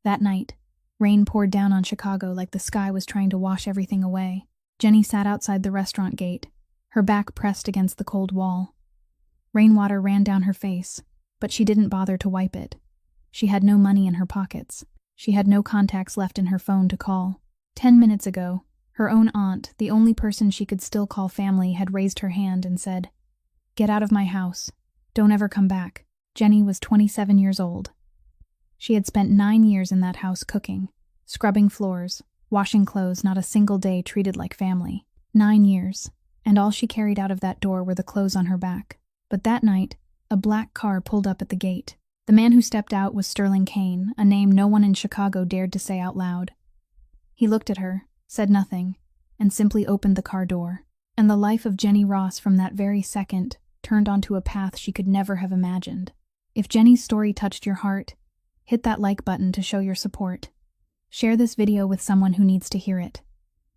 That night, rain poured down on Chicago like the sky was trying to wash everything away. Jenny sat outside the restaurant gate, her back pressed against the cold wall. Rainwater ran down her face, but she didn't bother to wipe it. She had no money in her pockets. She had no contacts left in her phone to call. 10 minutes ago, her own aunt, the only person she could still call family, had raised her hand and said, "Get out of my house. Don't ever come back." Jenny was 27 years old. She had spent 9 years in that house cooking, scrubbing floors, washing clothes, not a single day treated like family. 9 years, and all she carried out of that door were the clothes on her back. But that night, a black car pulled up at the gate. The man who stepped out was Sterling Kane, a name no one in Chicago dared to say out loud. He looked at her, said nothing, and simply opened the car door. And the life of Jenny Ross from that very second turned onto a path she could never have imagined. If Jenny's story touched your heart, hit that like button to show your support. Share this video with someone who needs to hear it.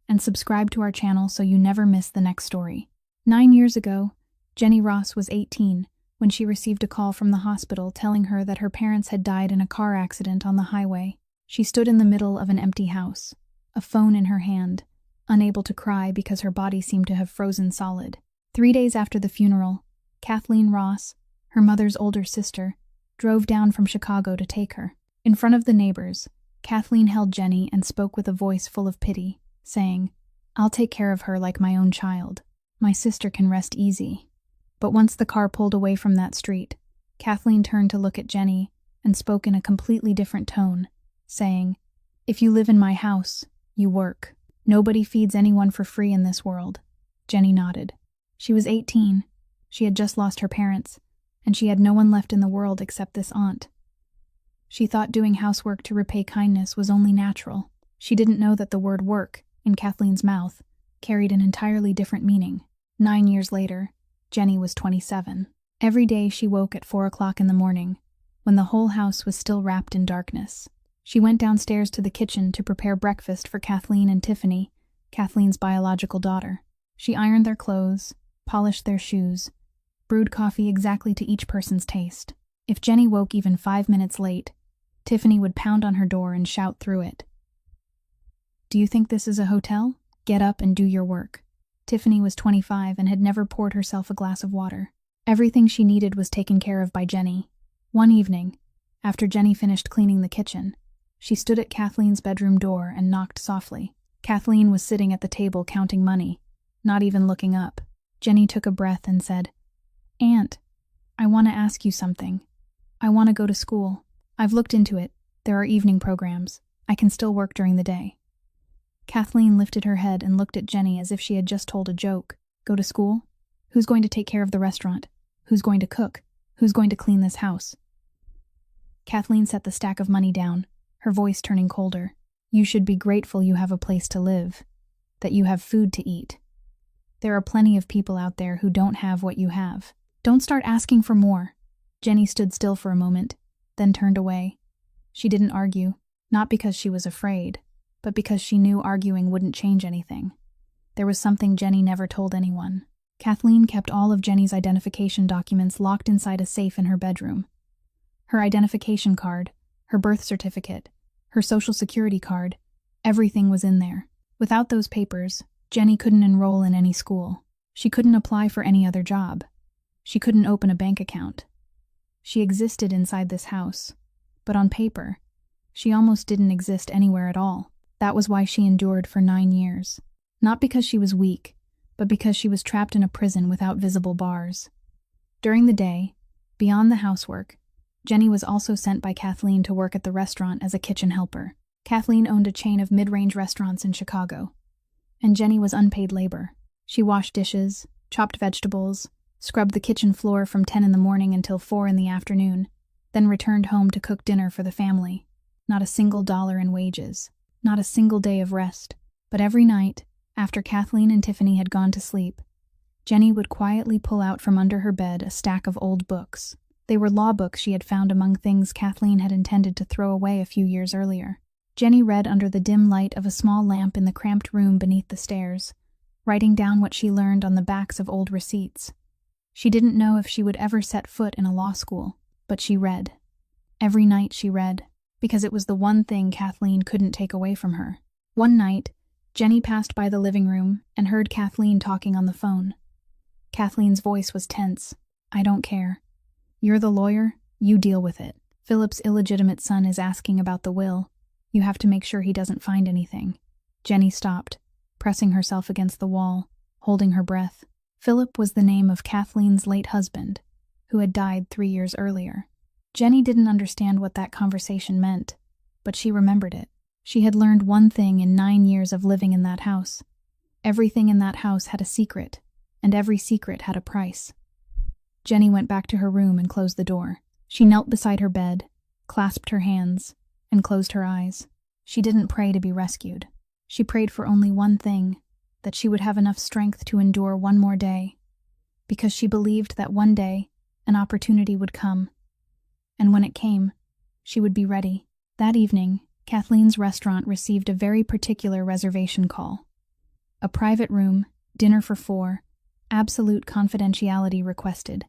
And subscribe to our channel so you never miss the next story. 9 years ago, Jenny Ross was 18 when she received a call from the hospital telling her that her parents had died in a car accident on the highway. She stood in the middle of an empty house, a phone in her hand, unable to cry because her body seemed to have frozen solid. 3 days after the funeral, Kathleen Ross, her mother's older sister, drove down from Chicago to take her. In front of the neighbors, Kathleen held Jenny and spoke with a voice full of pity, saying, "I'll take care of her like my own child. My sister can rest easy." But once the car pulled away from that street, Kathleen turned to look at Jenny and spoke in a completely different tone, saying, "If you live in my house, you work. Nobody feeds anyone for free in this world." Jenny nodded. She was 18. She had just lost her parents, and she had no one left in the world except this aunt. She thought doing housework to repay kindness was only natural. She didn't know that the word work, in Kathleen's mouth, carried an entirely different meaning. 9 years later, Jenny was 27. Every day she woke at 4 o'clock in the morning, when the whole house was still wrapped in darkness. She went downstairs to the kitchen to prepare breakfast for Kathleen and Tiffany, Kathleen's biological daughter. She ironed their clothes, polished their shoes, brewed coffee exactly to each person's taste. If Jenny woke even 5 minutes late, Tiffany would pound on her door and shout through it, "Do you think this is a hotel? Get up and do your work." Tiffany was 25 and had never poured herself a glass of water. Everything she needed was taken care of by Jenny. One evening, after Jenny finished cleaning the kitchen, she stood at Kathleen's bedroom door and knocked softly. Kathleen was sitting at the table counting money, not even looking up. Jenny took a breath and said, "Aunt, I want to ask you something. I want to go to school. I've looked into it. There are evening programs. I can still work during the day." Kathleen lifted her head and looked at Jenny as if she had just told a joke. "Go to school? Who's going to take care of the restaurant? Who's going to cook? Who's going to clean this house?" Kathleen set the stack of money down, her voice turning colder. "You should be grateful you have a place to live, that you have food to eat. There are plenty of people out there who don't have what you have. Don't start asking for more." Jenny stood still for a moment, then turned away. She didn't argue, not because she was afraid, but because she knew arguing wouldn't change anything. There was something Jenny never told anyone. Kathleen kept all of Jenny's identification documents locked inside a safe in her bedroom. Her identification card, her birth certificate, her social security card, everything was in there. Without those papers, Jenny couldn't enroll in any school. She couldn't apply for any other job. She couldn't open a bank account. She existed inside this house, but on paper, she almost didn't exist anywhere at all. That was why she endured for 9 years. Not because she was weak, but because she was trapped in a prison without visible bars. During the day, beyond the housework, Jenny was also sent by Kathleen to work at the restaurant as a kitchen helper. Kathleen owned a chain of mid-range restaurants in Chicago, and Jenny was unpaid labor. She washed dishes, chopped vegetables, scrubbed the kitchen floor from 10 in the morning until 4 in the afternoon, then returned home to cook dinner for the family. Not a single dollar in wages. Not a single day of rest. But every night, after Kathleen and Tiffany had gone to sleep, Jenny would quietly pull out from under her bed a stack of old books. They were law books she had found among things Kathleen had intended to throw away a few years earlier. Jenny read under the dim light of a small lamp in the cramped room beneath the stairs, writing down what she learned on the backs of old receipts. She didn't know if she would ever set foot in a law school, but she read. Every night she read. because it was the one thing Kathleen couldn't take away from her. One night, Jenny passed by the living room and heard Kathleen talking on the phone. Kathleen's voice was tense. "I don't care. You're the lawyer, you deal with it. Philip's illegitimate son is asking about the will. You have to make sure he doesn't find anything." Jenny stopped, pressing herself against the wall, holding her breath. Philip was the name of Kathleen's late husband, who had died 3 years earlier. Jenny didn't understand what that conversation meant, but she remembered it. She had learned one thing in 9 years of living in that house. Everything in that house had a secret, and every secret had a price. Jenny went back to her room and closed the door. She knelt beside her bed, clasped her hands, and closed her eyes. She didn't pray to be rescued. She prayed for only one thing, that she would have enough strength to endure one more day, because she believed that one day an opportunity would come. And when it came, she would be ready. That evening, Kathleen's restaurant received a very particular reservation call. A private room, dinner for 4, absolute confidentiality requested.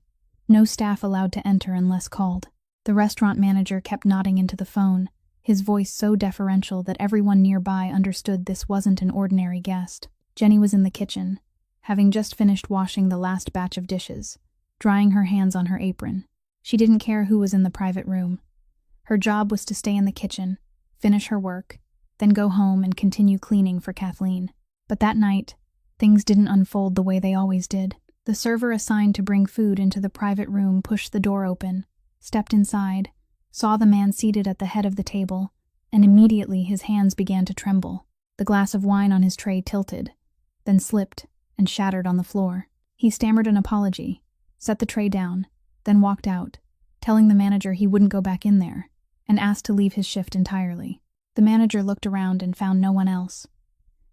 No staff allowed to enter unless called. The restaurant manager kept nodding into the phone, his voice so deferential that everyone nearby understood this wasn't an ordinary guest. Jenny was in the kitchen, having just finished washing the last batch of dishes, drying her hands on her apron. She didn't care who was in the private room. Her job was to stay in the kitchen, finish her work, then go home and continue cleaning for Kathleen. But that night, things didn't unfold the way they always did. The server assigned to bring food into the private room pushed the door open, stepped inside, saw the man seated at the head of the table, and immediately his hands began to tremble. The glass of wine on his tray tilted, then slipped and shattered on the floor. He stammered an apology, set the tray down, then walked out, telling the manager he wouldn't go back in there, and asked to leave his shift entirely. The manager looked around and found no one else.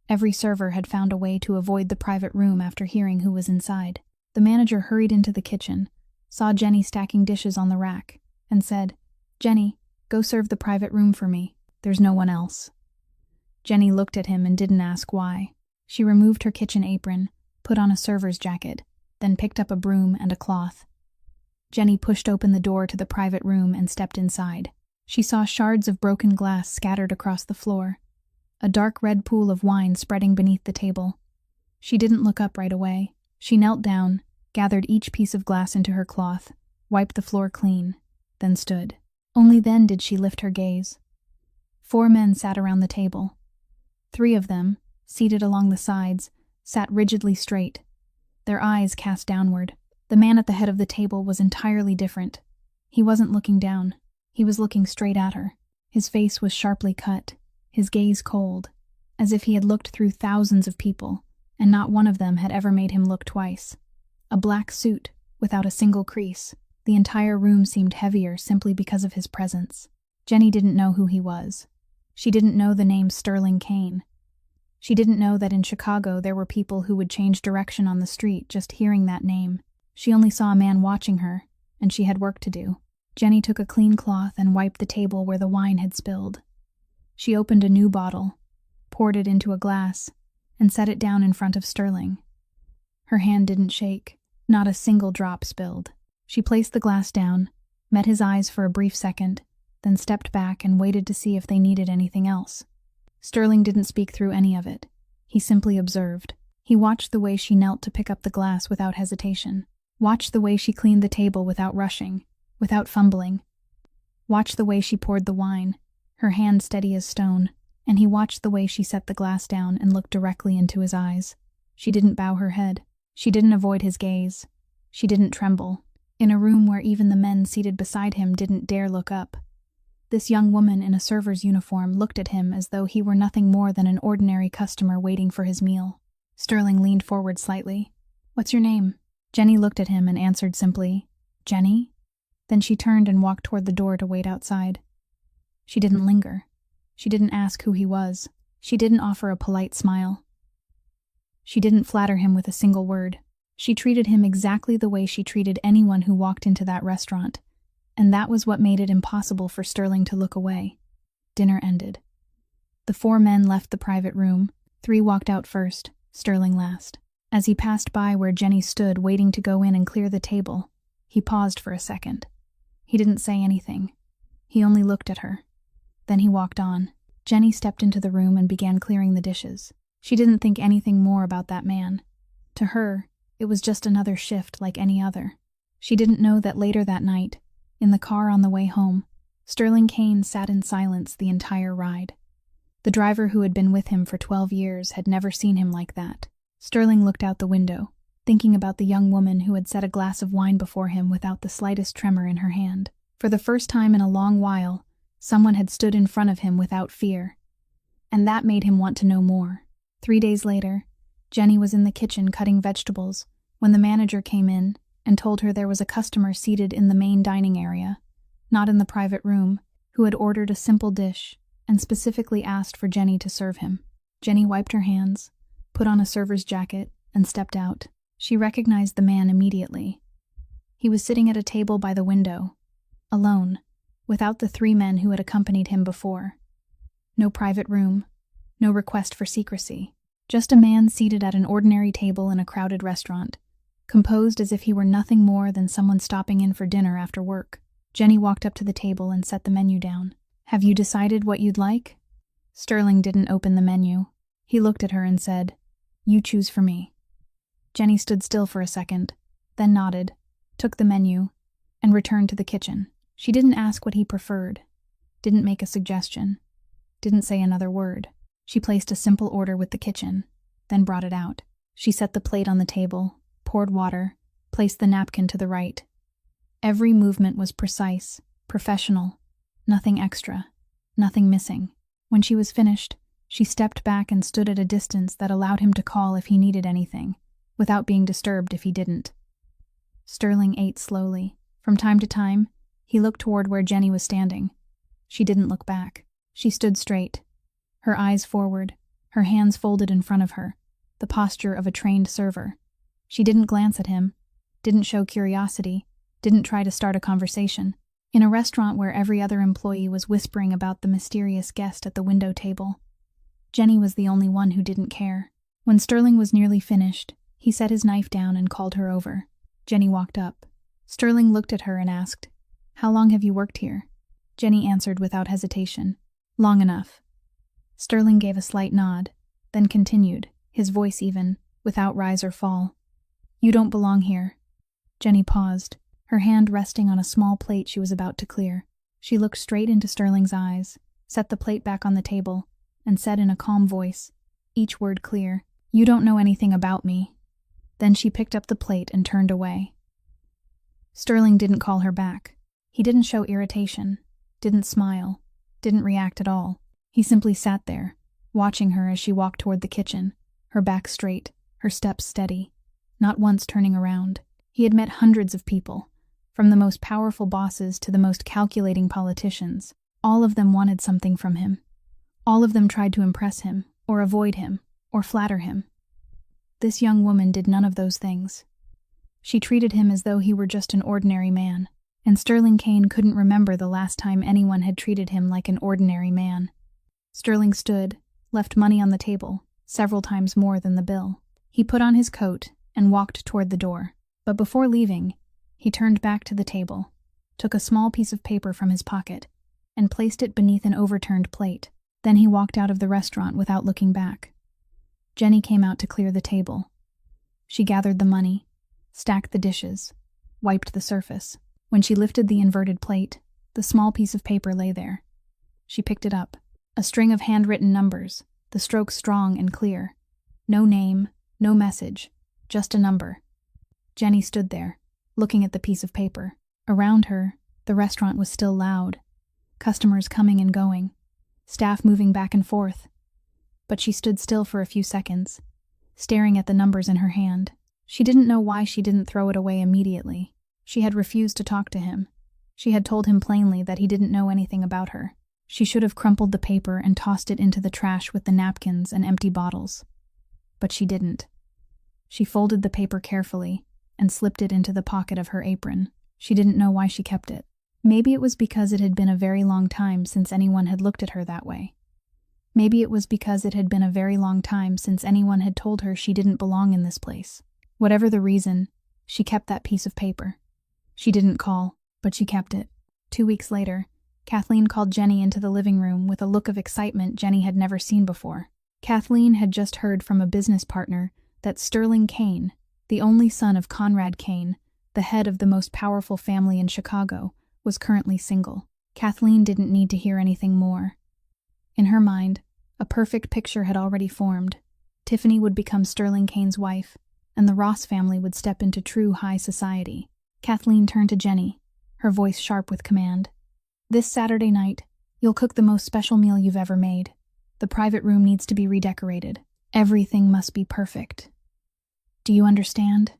Every server had found a way to avoid the private room after hearing who was inside. The manager hurried into the kitchen, saw Jenny stacking dishes on the rack, and said, "Jenny, go serve the private room for me. There's no one else." Jenny looked at him and didn't ask why. She removed her kitchen apron, put on a server's jacket, then picked up a broom and a cloth. Jenny pushed open the door to the private room and stepped inside. She saw shards of broken glass scattered across the floor, a dark red pool of wine spreading beneath the table. She didn't look up right away. She knelt down, gathered each piece of glass into her cloth, wiped the floor clean, then stood. Only then did she lift her gaze. 4 men sat around the table. 3 of them, seated along the sides, sat rigidly straight, their eyes cast downward. The man at the head of the table was entirely different. He wasn't looking down. He was looking straight at her. His face was sharply cut, his gaze cold, as if he had looked through thousands of people, and not one of them had ever made him look twice. A black suit, without a single crease. The entire room seemed heavier simply because of his presence. Jenny didn't know who he was. She didn't know the name Sterling Kane. She didn't know that in Chicago there were people who would change direction on the street just hearing that name. She only saw a man watching her, and she had work to do. Jenny took a clean cloth and wiped the table where the wine had spilled. She opened a new bottle, poured it into a glass, and set it down in front of Sterling. Her hand didn't shake. Not a single drop spilled. She placed the glass down, met his eyes for a brief second, then stepped back and waited to see if they needed anything else. Sterling didn't speak through any of it. He simply observed. He watched the way she knelt to pick up the glass without hesitation. Watched the way she cleaned the table without rushing, without fumbling. Watched the way she poured the wine, her hand steady as stone, and he watched the way she set the glass down and looked directly into his eyes. She didn't bow her head. She didn't avoid his gaze. She didn't tremble. In a room where even the men seated beside him didn't dare look up. This young woman in a server's uniform looked at him as though he were nothing more than an ordinary customer waiting for his meal. Sterling leaned forward slightly. "What's your name?" Jenny looked at him and answered simply, "Jenny?" Then she turned and walked toward the door to wait outside. She didn't linger. She didn't ask who he was. She didn't offer a polite smile. She didn't flatter him with a single word. She treated him exactly the way she treated anyone who walked into that restaurant, and that was what made it impossible for Sterling to look away. Dinner ended. The 4 men left the private room. 3 walked out first, Sterling last. As he passed by where Jenny stood waiting to go in and clear the table, he paused for a second. He didn't say anything. He only looked at her. Then he walked on. Jenny stepped into the room and began clearing the dishes. She didn't think anything more about that man. To her, it was just another shift like any other. She didn't know that later that night, in the car on the way home, Sterling Kane sat in silence the entire ride. The driver who had been with him for 12 years had never seen him like that. Sterling looked out the window, thinking about the young woman who had set a glass of wine before him without the slightest tremor in her hand. For the first time in a long while, someone had stood in front of him without fear. And that made him want to know more. 3 days later, Jenny was in the kitchen cutting vegetables when the manager came in and told her there was a customer seated in the main dining area, not in the private room, who had ordered a simple dish and specifically asked for Jenny to serve him. Jenny wiped her hands, put on a server's jacket, and stepped out. She recognized the man immediately. He was sitting at a table by the window, alone, without the 3 men who had accompanied him before. No private room, no request for secrecy. Just a man seated at an ordinary table in a crowded restaurant, composed as if he were nothing more than someone stopping in for dinner after work. Jenny walked up to the table and set the menu down. "Have you decided what you'd like?" Sterling didn't open the menu. He looked at her and said, "You choose for me." Jenny stood still for a second, then nodded, took the menu, and returned to the kitchen. She didn't ask what he preferred, didn't make a suggestion, didn't say another word. She placed a simple order with the kitchen, then brought it out. She set the plate on the table, poured water, placed the napkin to the right. Every movement was precise, professional, nothing extra, nothing missing. When she was finished, she stepped back and stood at a distance that allowed him to call if he needed anything, without being disturbed if he didn't. Sterling ate slowly. From time to time, he looked toward where Jenny was standing. She didn't look back. She stood straight, her eyes forward, her hands folded in front of her, the posture of a trained server. She didn't glance at him, didn't show curiosity, didn't try to start a conversation. In a restaurant where every other employee was whispering about the mysterious guest at the window table, Jenny was the only one who didn't care. When Sterling was nearly finished, he set his knife down and called her over. Jenny walked up. Sterling looked at her and asked, "How long have you worked here?" Jenny answered without hesitation, "Long enough." Sterling gave a slight nod, then continued, his voice even, without rise or fall. "You don't belong here." Jenny paused, her hand resting on a small plate she was about to clear. She looked straight into Sterling's eyes, set the plate back on the table, and said in a calm voice, each word clear, "You don't know anything about me." Then she picked up the plate and turned away. Sterling didn't call her back. He didn't show irritation, didn't smile, didn't react at all. He simply sat there, watching her as she walked toward the kitchen, her back straight, her steps steady, not once turning around. He had met hundreds of people, from the most powerful bosses to the most calculating politicians. All of them wanted something from him. All of them tried to impress him, or avoid him, or flatter him. This young woman did none of those things. She treated him as though he were just an ordinary man, and Sterling Kane couldn't remember the last time anyone had treated him like an ordinary man. Sterling stood, left money on the table, several times more than the bill. He put on his coat and walked toward the door. But before leaving, he turned back to the table, took a small piece of paper from his pocket, and placed it beneath an overturned plate. Then he walked out of the restaurant without looking back. Jenny came out to clear the table. She gathered the money, stacked the dishes, wiped the surface. When she lifted the inverted plate, the small piece of paper lay there. She picked it up. A string of handwritten numbers, the strokes strong and clear. No name, no message, just a number. Jenny stood there, looking at the piece of paper. Around her, the restaurant was still loud. Customers coming and going, staff moving back and forth. But she stood still for a few seconds, staring at the numbers in her hand. She didn't know why she didn't throw it away immediately. She had refused to talk to him. She had told him plainly that he didn't know anything about her. She should have crumpled the paper and tossed it into the trash with the napkins and empty bottles. But she didn't. She folded the paper carefully and slipped it into the pocket of her apron. She didn't know why she kept it. Maybe it was because it had been a very long time since anyone had looked at her that way. Maybe it was because it had been a very long time since anyone had told her she didn't belong in this place. Whatever the reason, she kept that piece of paper. She didn't call, but she kept it. 2 weeks later, Kathleen called Jenny into the living room with a look of excitement Jenny had never seen before. Kathleen had just heard from a business partner that Sterling Kane, the only son of Conrad Kane, the head of the most powerful family in Chicago, was currently single. Kathleen didn't need to hear anything more. In her mind, a perfect picture had already formed. Tiffany would become Sterling Kane's wife, and the Ross family would step into true high society. Kathleen turned to Jenny, her voice sharp with command. "This Saturday night, you'll cook the most special meal you've ever made. The private room needs to be redecorated. Everything must be perfect. Do you understand?"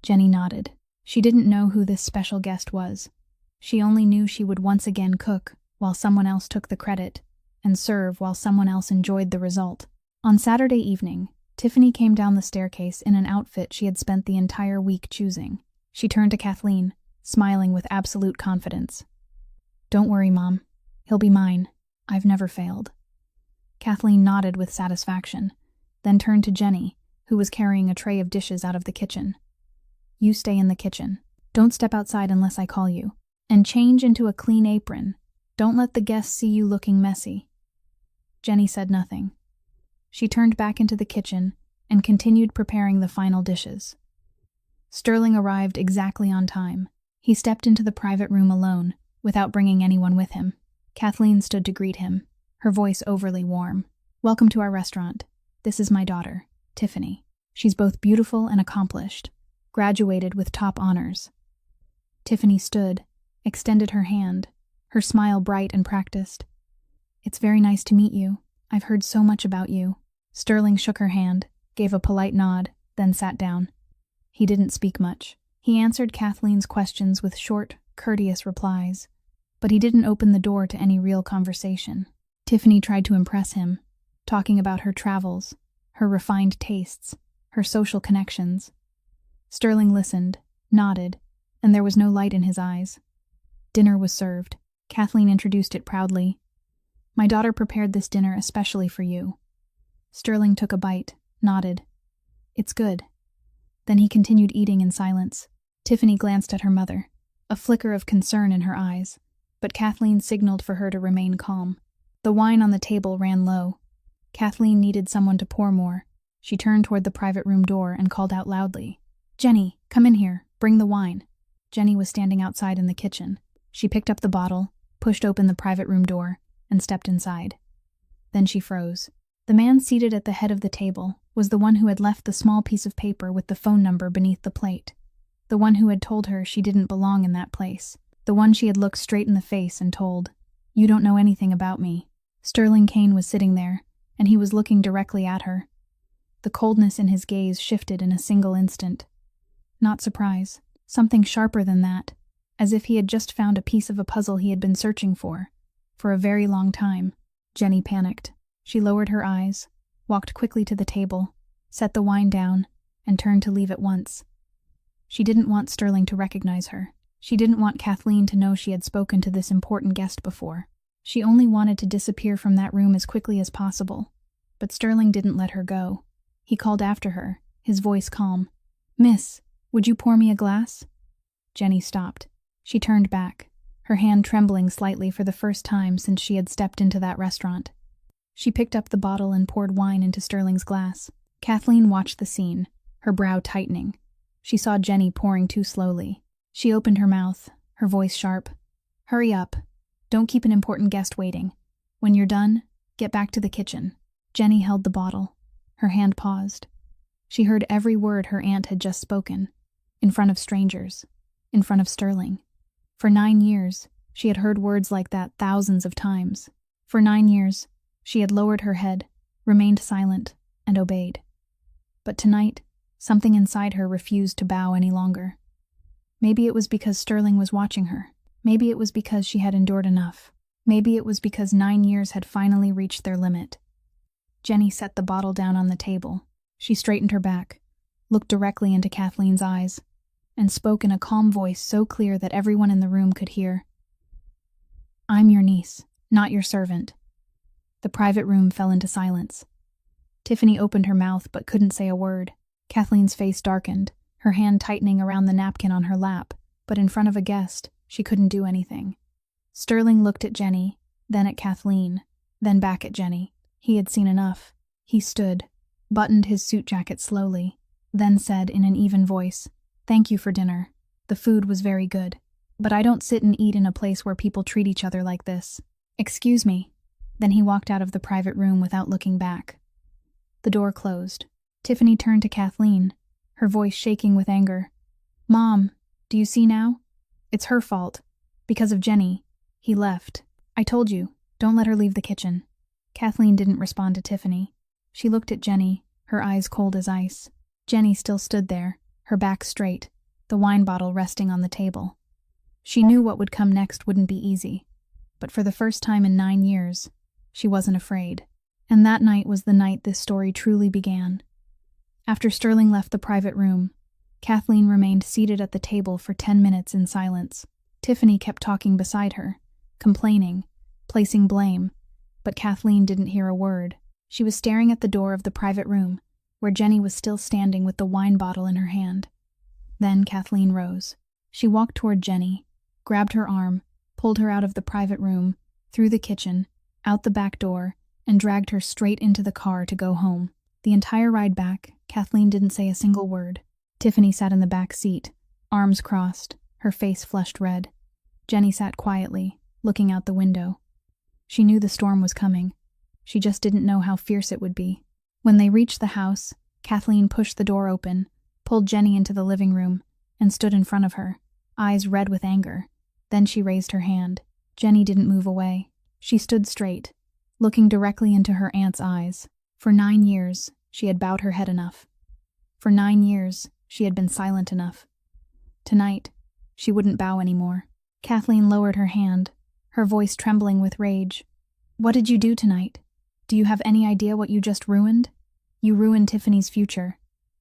Jenny nodded. She didn't know who this special guest was. She only knew she would once again cook while someone else took the credit, and serve while someone else enjoyed the result. On Saturday evening, Tiffany came down the staircase in an outfit she had spent the entire week choosing. She turned to Kathleen, smiling with absolute confidence. "Don't worry, Mom. He'll be mine. I've never failed." Kathleen nodded with satisfaction, then turned to Jenny, who was carrying a tray of dishes out of the kitchen. "You stay in the kitchen. Don't step outside unless I call you. And change into a clean apron. Don't let the guests see you looking messy." Jenny said nothing. She turned back into the kitchen and continued preparing the final dishes. Sterling arrived exactly on time. He stepped into the private room alone, without bringing anyone with him. Kathleen stood to greet him, her voice overly warm. "Welcome to our restaurant. This is my daughter, Tiffany. She's both beautiful and accomplished, graduated with top honors." Tiffany stood, extended her hand, her smile bright and practiced. "It's very nice to meet you. I've heard so much about you." Sterling shook her hand, gave a polite nod, then sat down. He didn't speak much. He answered Kathleen's questions with short, courteous replies, but he didn't open the door to any real conversation. Tiffany tried to impress him, talking about her travels, her refined tastes, her social connections. Sterling listened, nodded, and there was no light in his eyes. Dinner was served. Kathleen introduced it proudly. "My daughter prepared this dinner especially for you." Sterling took a bite, nodded. "It's good." Then he continued eating in silence. Tiffany glanced at her mother, a flicker of concern in her eyes, but Kathleen signaled for her to remain calm. The wine on the table ran low. Kathleen needed someone to pour more. She turned toward the private room door and called out loudly, "Jenny, come in here, bring the wine." Jenny was standing outside in the kitchen. She picked up the bottle, pushed open the private room door, and stepped inside. Then she froze. The man seated at the head of the table was the one who had left the small piece of paper with the phone number beneath the plate. The one who had told her she didn't belong in that place. The one she had looked straight in the face and told, "You don't know anything about me." Sterling Kane was sitting there, and he was looking directly at her. The coldness in his gaze shifted in a single instant. Not surprise, something sharper than that, as if he had just found a piece of a puzzle he had been searching for a very long time. Jenny panicked. She lowered her eyes, walked quickly to the table, set the wine down, and turned to leave at once. She didn't want Sterling to recognize her. She didn't want Kathleen to know she had spoken to this important guest before. She only wanted to disappear from that room as quickly as possible. But Sterling didn't let her go. He called after her, his voice calm. "Miss, would you pour me a glass?" Jenny stopped. She turned back, her hand trembling slightly for the first time since she had stepped into that restaurant. She picked up the bottle and poured wine into Sterling's glass. Kathleen watched the scene, her brow tightening. She saw Jenny pouring too slowly. She opened her mouth, her voice sharp. "Hurry up. Don't keep an important guest waiting. When you're done, get back to the kitchen." Jenny held the bottle. Her hand paused. She heard every word her aunt had just spoken, in front of strangers, in front of Sterling. For 9 years, she had heard words like that thousands of times. For 9 years, she had lowered her head, remained silent, and obeyed. But tonight, something inside her refused to bow any longer. Maybe it was because Sterling was watching her. Maybe it was because she had endured enough. Maybe it was because 9 years had finally reached their limit. Jenny set the bottle down on the table. She straightened her back, looked directly into Kathleen's eyes, and spoke in a calm voice so clear that everyone in the room could hear. "I'm your niece, not your servant." The private room fell into silence. Tiffany opened her mouth but couldn't say a word. Kathleen's face darkened, her hand tightening around the napkin on her lap, but in front of a guest, she couldn't do anything. Sterling looked at Jenny, then at Kathleen, then back at Jenny. He had seen enough. He stood, buttoned his suit jacket slowly, then said in an even voice, "Thank you for dinner. The food was very good. But I don't sit and eat in a place where people treat each other like this. Excuse me." Then he walked out of the private room without looking back. The door closed. Tiffany turned to Kathleen, her voice shaking with anger. "Mom, do you see now? It's her fault. Because of Jenny. He left. I told you, don't let her leave the kitchen." Kathleen didn't respond to Tiffany. She looked at Jenny, her eyes cold as ice. Jenny still stood there, her back straight, the wine bottle resting on the table. She knew what would come next wouldn't be easy, but for the first time in 9 years, she wasn't afraid. And that night was the night this story truly began. After Sterling left the private room, Kathleen remained seated at the table for 10 minutes in silence. Tiffany kept talking beside her, complaining, placing blame, but Kathleen didn't hear a word. She was staring at the door of the private room, where Jenny was still standing with the wine bottle in her hand. Then Kathleen rose. She walked toward Jenny, grabbed her arm, pulled her out of the private room, through the kitchen, out the back door, and dragged her straight into the car to go home. The entire ride back, Kathleen didn't say a single word. Tiffany sat in the back seat, arms crossed, her face flushed red. Jenny sat quietly, looking out the window. She knew the storm was coming. She just didn't know how fierce it would be. When they reached the house, Kathleen pushed the door open, pulled Jenny into the living room, and stood in front of her, eyes red with anger. Then she raised her hand. Jenny didn't move away. She stood straight, looking directly into her aunt's eyes. For 9 years, she had bowed her head enough. For 9 years, she had been silent enough. Tonight, she wouldn't bow anymore. Kathleen lowered her hand, her voice trembling with rage. "What did you do tonight? Do you have any idea what you just ruined? You ruined Tiffany's future.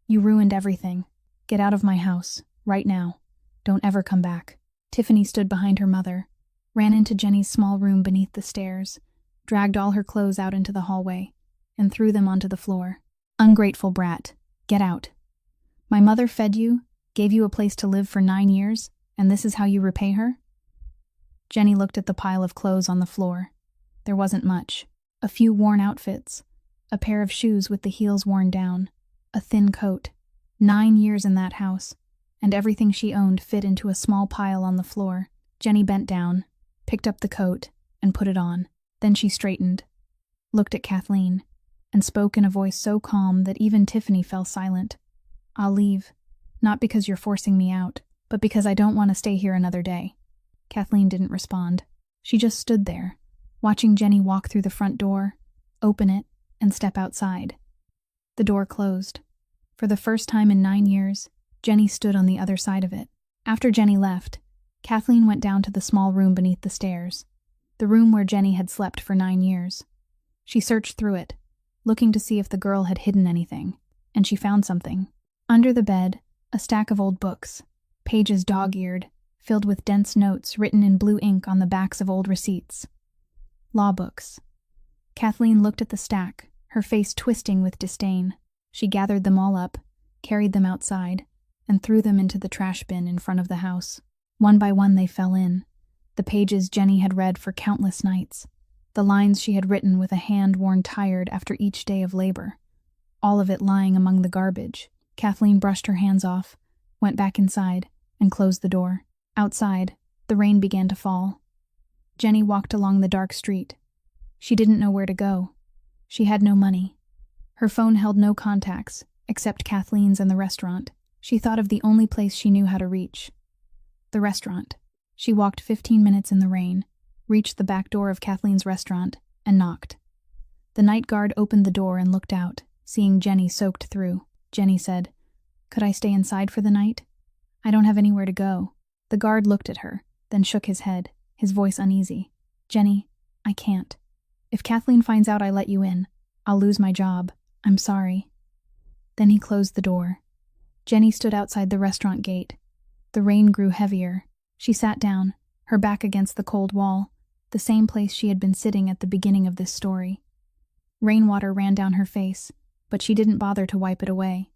You ruined everything. Get out of my house, right now. Don't ever come back." Tiffany stood behind her mother, ran into Jenny's small room beneath the stairs, dragged all her clothes out into the hallway, and threw them onto the floor. "Ungrateful brat, get out. My mother fed you, gave you a place to live for 9 years, and this is how you repay her?" Jenny looked at the pile of clothes on the floor. There wasn't much. A few worn outfits, a pair of shoes with the heels worn down, a thin coat. 9 years in that house, and everything she owned fit into a small pile on the floor. Jenny bent down, picked up the coat, and put it on. Then she straightened, looked at Kathleen, and spoke in a voice so calm that even Tiffany fell silent. "I'll leave, not because you're forcing me out, but because I don't want to stay here another day." Kathleen didn't respond. She just stood there, watching Jenny walk through the front door, open it, and step outside. The door closed. For the first time in 9 years, Jenny stood on the other side of it. After Jenny left, Kathleen went down to the small room beneath the stairs, the room where Jenny had slept for 9 years. She searched through it, looking to see if the girl had hidden anything, and she found something. Under the bed, a stack of old books, pages dog-eared, filled with dense notes written in blue ink on the backs of old receipts. Law books. Kathleen looked at the stack, her face twisting with disdain. She gathered them all up, carried them outside, and threw them into the trash bin in front of the house. One by one they fell in, the pages Jenny had read for countless nights, the lines she had written with a hand worn tired after each day of labor, all of it lying among the garbage. Kathleen brushed her hands off, went back inside, and closed the door. Outside, the rain began to fall. Jenny walked along the dark street. She didn't know where to go. She had no money. Her phone held no contacts, except Kathleen's and the restaurant. She thought of the only place she knew how to reach. The restaurant. She walked 15 minutes in the rain, reached the back door of Kathleen's restaurant, and knocked. The night guard opened the door and looked out, seeing Jenny soaked through. Jenny said, "Could I stay inside for the night? I don't have anywhere to go." The guard looked at her, then shook his head, his voice uneasy. "Jenny, I can't. If Kathleen finds out I let you in, I'll lose my job. I'm sorry." Then he closed the door. Jenny stood outside the restaurant gate. The rain grew heavier. She sat down, her back against the cold wall, the same place she had been sitting at the beginning of this story. Rainwater ran down her face, but she didn't bother to wipe it away.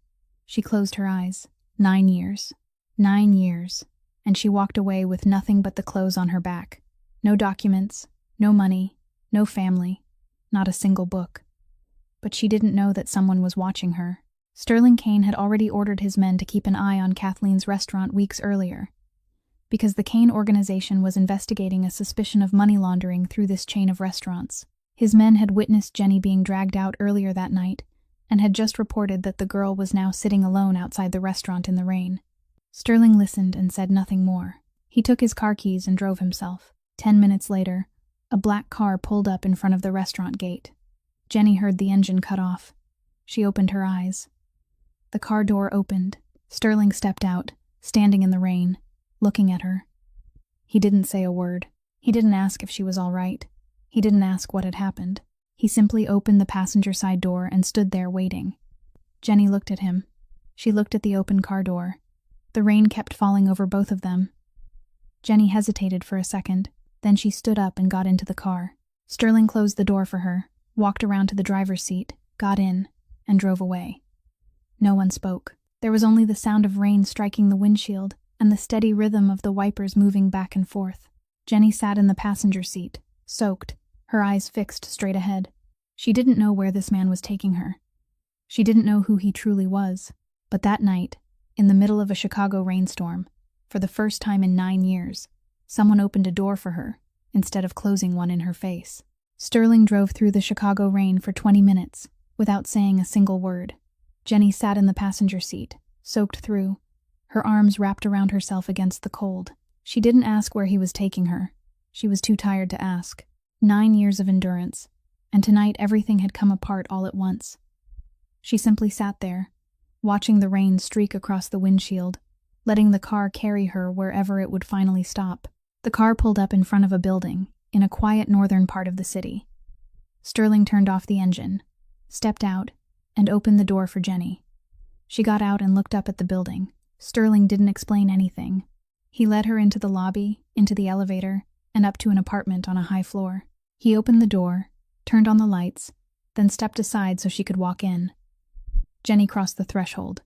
She closed her eyes. 9 years. 9 years. And she walked away with nothing but the clothes on her back. No documents, no money, no family, not a single book. But she didn't know that someone was watching her. Sterling Kane had already ordered his men to keep an eye on Kathleen's restaurant weeks earlier, because the Kane organization was investigating a suspicion of money laundering through this chain of restaurants. His men had witnessed Jenny being dragged out earlier that night and had just reported that the girl was now sitting alone outside the restaurant in the rain. Sterling listened and said nothing more. He took his car keys and drove himself. 10 minutes later, a black car pulled up in front of the restaurant gate. Jenny heard the engine cut off. She opened her eyes. The car door opened. Sterling stepped out, standing in the rain, looking at her. He didn't say a word. He didn't ask if she was all right. He didn't ask what had happened. He simply opened the passenger side door and stood there waiting. Jenny looked at him. She looked at the open car door. The rain kept falling over both of them. Jenny hesitated for a second. Then she stood up and got into the car. Sterling closed the door for her, walked around to the driver's seat, got in, and drove away. No one spoke. There was only the sound of rain striking the windshield and the steady rhythm of the wipers moving back and forth. Jenny sat in the passenger seat, soaked, her eyes fixed straight ahead. She didn't know where this man was taking her. She didn't know who he truly was. But that night, in the middle of a Chicago rainstorm, for the first time in 9 years, someone opened a door for her, instead of closing one in her face. Sterling drove through the Chicago rain for 20 minutes, without saying a single word. Jenny sat in the passenger seat, soaked through, her arms wrapped around herself against the cold. She didn't ask where he was taking her. She was too tired to ask. 9 years of endurance, and tonight everything had come apart all at once. She simply sat there, watching the rain streak across the windshield, letting the car carry her wherever it would finally stop. The car pulled up in front of a building, in a quiet northern part of the city. Sterling turned off the engine, stepped out, and opened the door for Jenny. She got out and looked up at the building. Sterling didn't explain anything. He led her into the lobby, into the elevator, and up to an apartment on a high floor. He opened the door, turned on the lights, then stepped aside so she could walk in. Jenny crossed the threshold.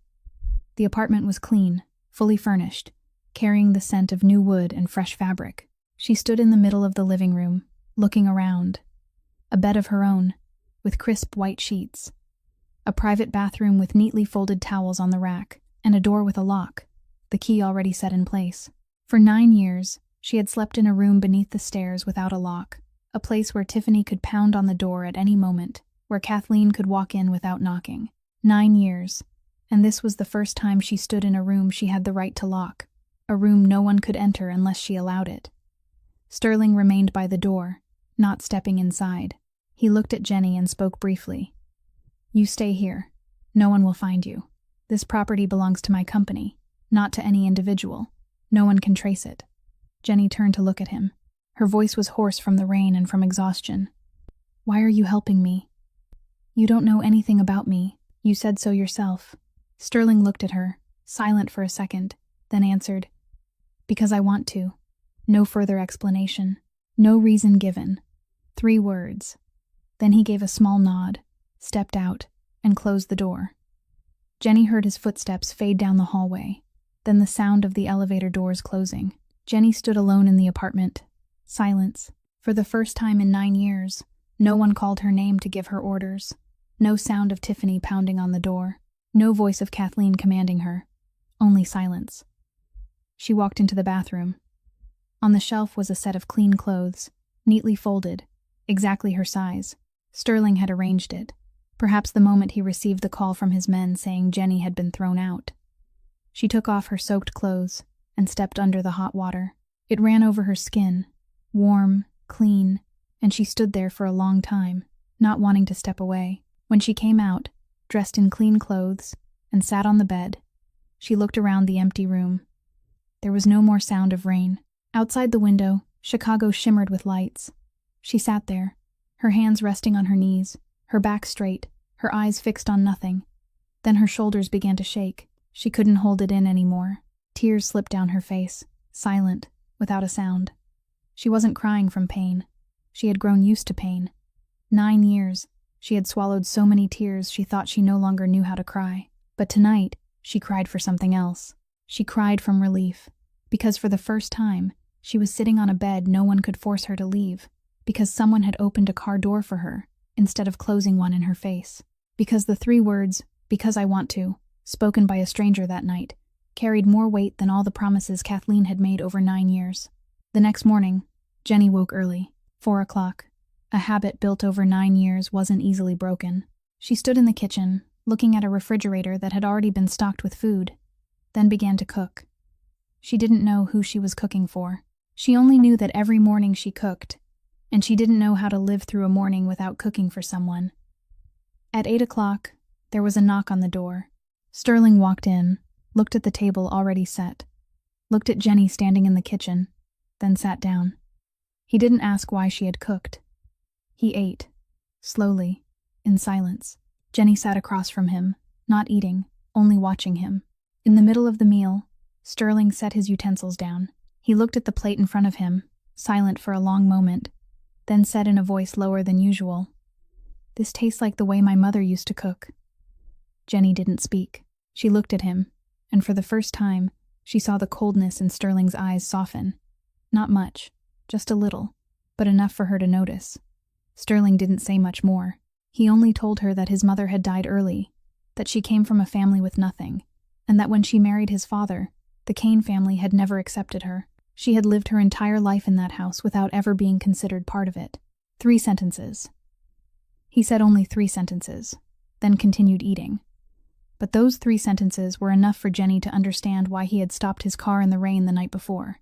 The apartment was clean, fully furnished, carrying the scent of new wood and fresh fabric. She stood in the middle of the living room, looking around. A bed of her own, with crisp white sheets. A private bathroom with neatly folded towels on the rack, and a door with a lock, the key already set in place. For 9 years, she had slept in a room beneath the stairs without a lock, a place where Tiffany could pound on the door at any moment, where Kathleen could walk in without knocking. 9 years, and this was the first time she stood in a room she had the right to lock, a room no one could enter unless she allowed it. Sterling remained by the door, not stepping inside. He looked at Jenny and spoke briefly. "You stay here. No one will find you. This property belongs to my company, not to any individual. No one can trace it." Jenny turned to look at him. Her voice was hoarse from the rain and from exhaustion. "Why are you helping me? You don't know anything about me. You said so yourself." Sterling looked at her, silent for a second, then answered, "Because I want to." No further explanation. No reason given. 3 words. Then he gave a small nod, stepped out, and closed the door. Jenny heard his footsteps fade down the hallway, then the sound of the elevator doors closing. Jenny stood alone in the apartment. Silence. For the first time in 9 years, no one called her name to give her orders. No sound of Tiffany pounding on the door. No voice of Kathleen commanding her. Only silence. She walked into the bathroom. On the shelf was a set of clean clothes, neatly folded, exactly her size. Sterling had arranged it, perhaps the moment he received the call from his men saying Jenny had been thrown out. She took off her soaked clothes and stepped under the hot water. It ran over her skin, warm, clean, and she stood there for a long time, not wanting to step away. When she came out, dressed in clean clothes, and sat on the bed, she looked around the empty room. There was no more sound of rain. Outside the window, Chicago shimmered with lights. She sat there, her hands resting on her knees, her back straight, her eyes fixed on nothing. Then her shoulders began to shake. She couldn't hold it in anymore. Tears slipped down her face, silent, without a sound. She wasn't crying from pain. She had grown used to pain. 9 years, she had swallowed so many tears she thought she no longer knew how to cry. But tonight, she cried for something else. She cried from relief, because for the first time, She was sitting on a bed no one could force her to leave, because someone had opened a car door for her, instead of closing one in her face. Because the 3 words, "because I want to," spoken by a stranger that night, carried more weight than all the promises Kathleen had made over 9 years. The next morning, Jenny woke early, 4 o'clock. A habit built over 9 years wasn't easily broken. She stood in the kitchen, looking at a refrigerator that had already been stocked with food, then began to cook. She didn't know who she was cooking for. She only knew that every morning she cooked, and she didn't know how to live through a morning without cooking for someone. At 8 o'clock, there was a knock on the door. Sterling walked in, looked at the table already set, looked at Jenny standing in the kitchen, then sat down. He didn't ask why she had cooked. He ate, slowly, in silence. Jenny sat across from him, not eating, only watching him. In the middle of the meal, Sterling set his utensils down. He looked at the plate in front of him, silent for a long moment, then said in a voice lower than usual, "This tastes like the way my mother used to cook." Jenny didn't speak. She looked at him, and for the first time, she saw the coldness in Sterling's eyes soften. Not much, just a little, but enough for her to notice. Sterling didn't say much more. He only told her that his mother had died early, that she came from a family with nothing, and that when she married his father, the Kane family had never accepted her. She had lived her entire life in that house without ever being considered part of it. 3 sentences. He said only 3 sentences, then continued eating. But those 3 sentences were enough for Jenny to understand why he had stopped his car in the rain the night before.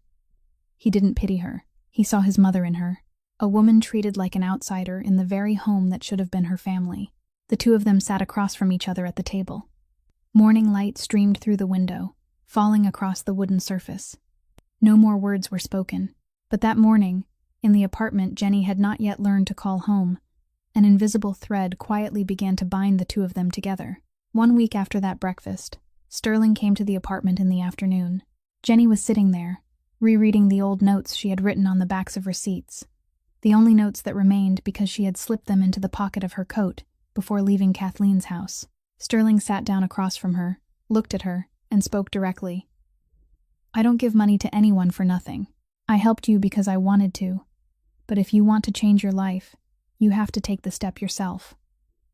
He didn't pity her. He saw his mother in her, a woman treated like an outsider in the very home that should have been her family. The 2 of them sat across from each other at the table. Morning light streamed through the window, falling across the wooden surface. No more words were spoken, but that morning, in the apartment Jenny had not yet learned to call home, an invisible thread quietly began to bind the 2 of them together. 1 week after that breakfast, Sterling came to the apartment in the afternoon. Jenny was sitting there, rereading the old notes she had written on the backs of receipts, the only notes that remained because she had slipped them into the pocket of her coat before leaving Kathleen's house. Sterling sat down across from her, looked at her, and spoke directly. "I don't give money to anyone for nothing. I helped you because I wanted to. But if you want to change your life, you have to take the step yourself.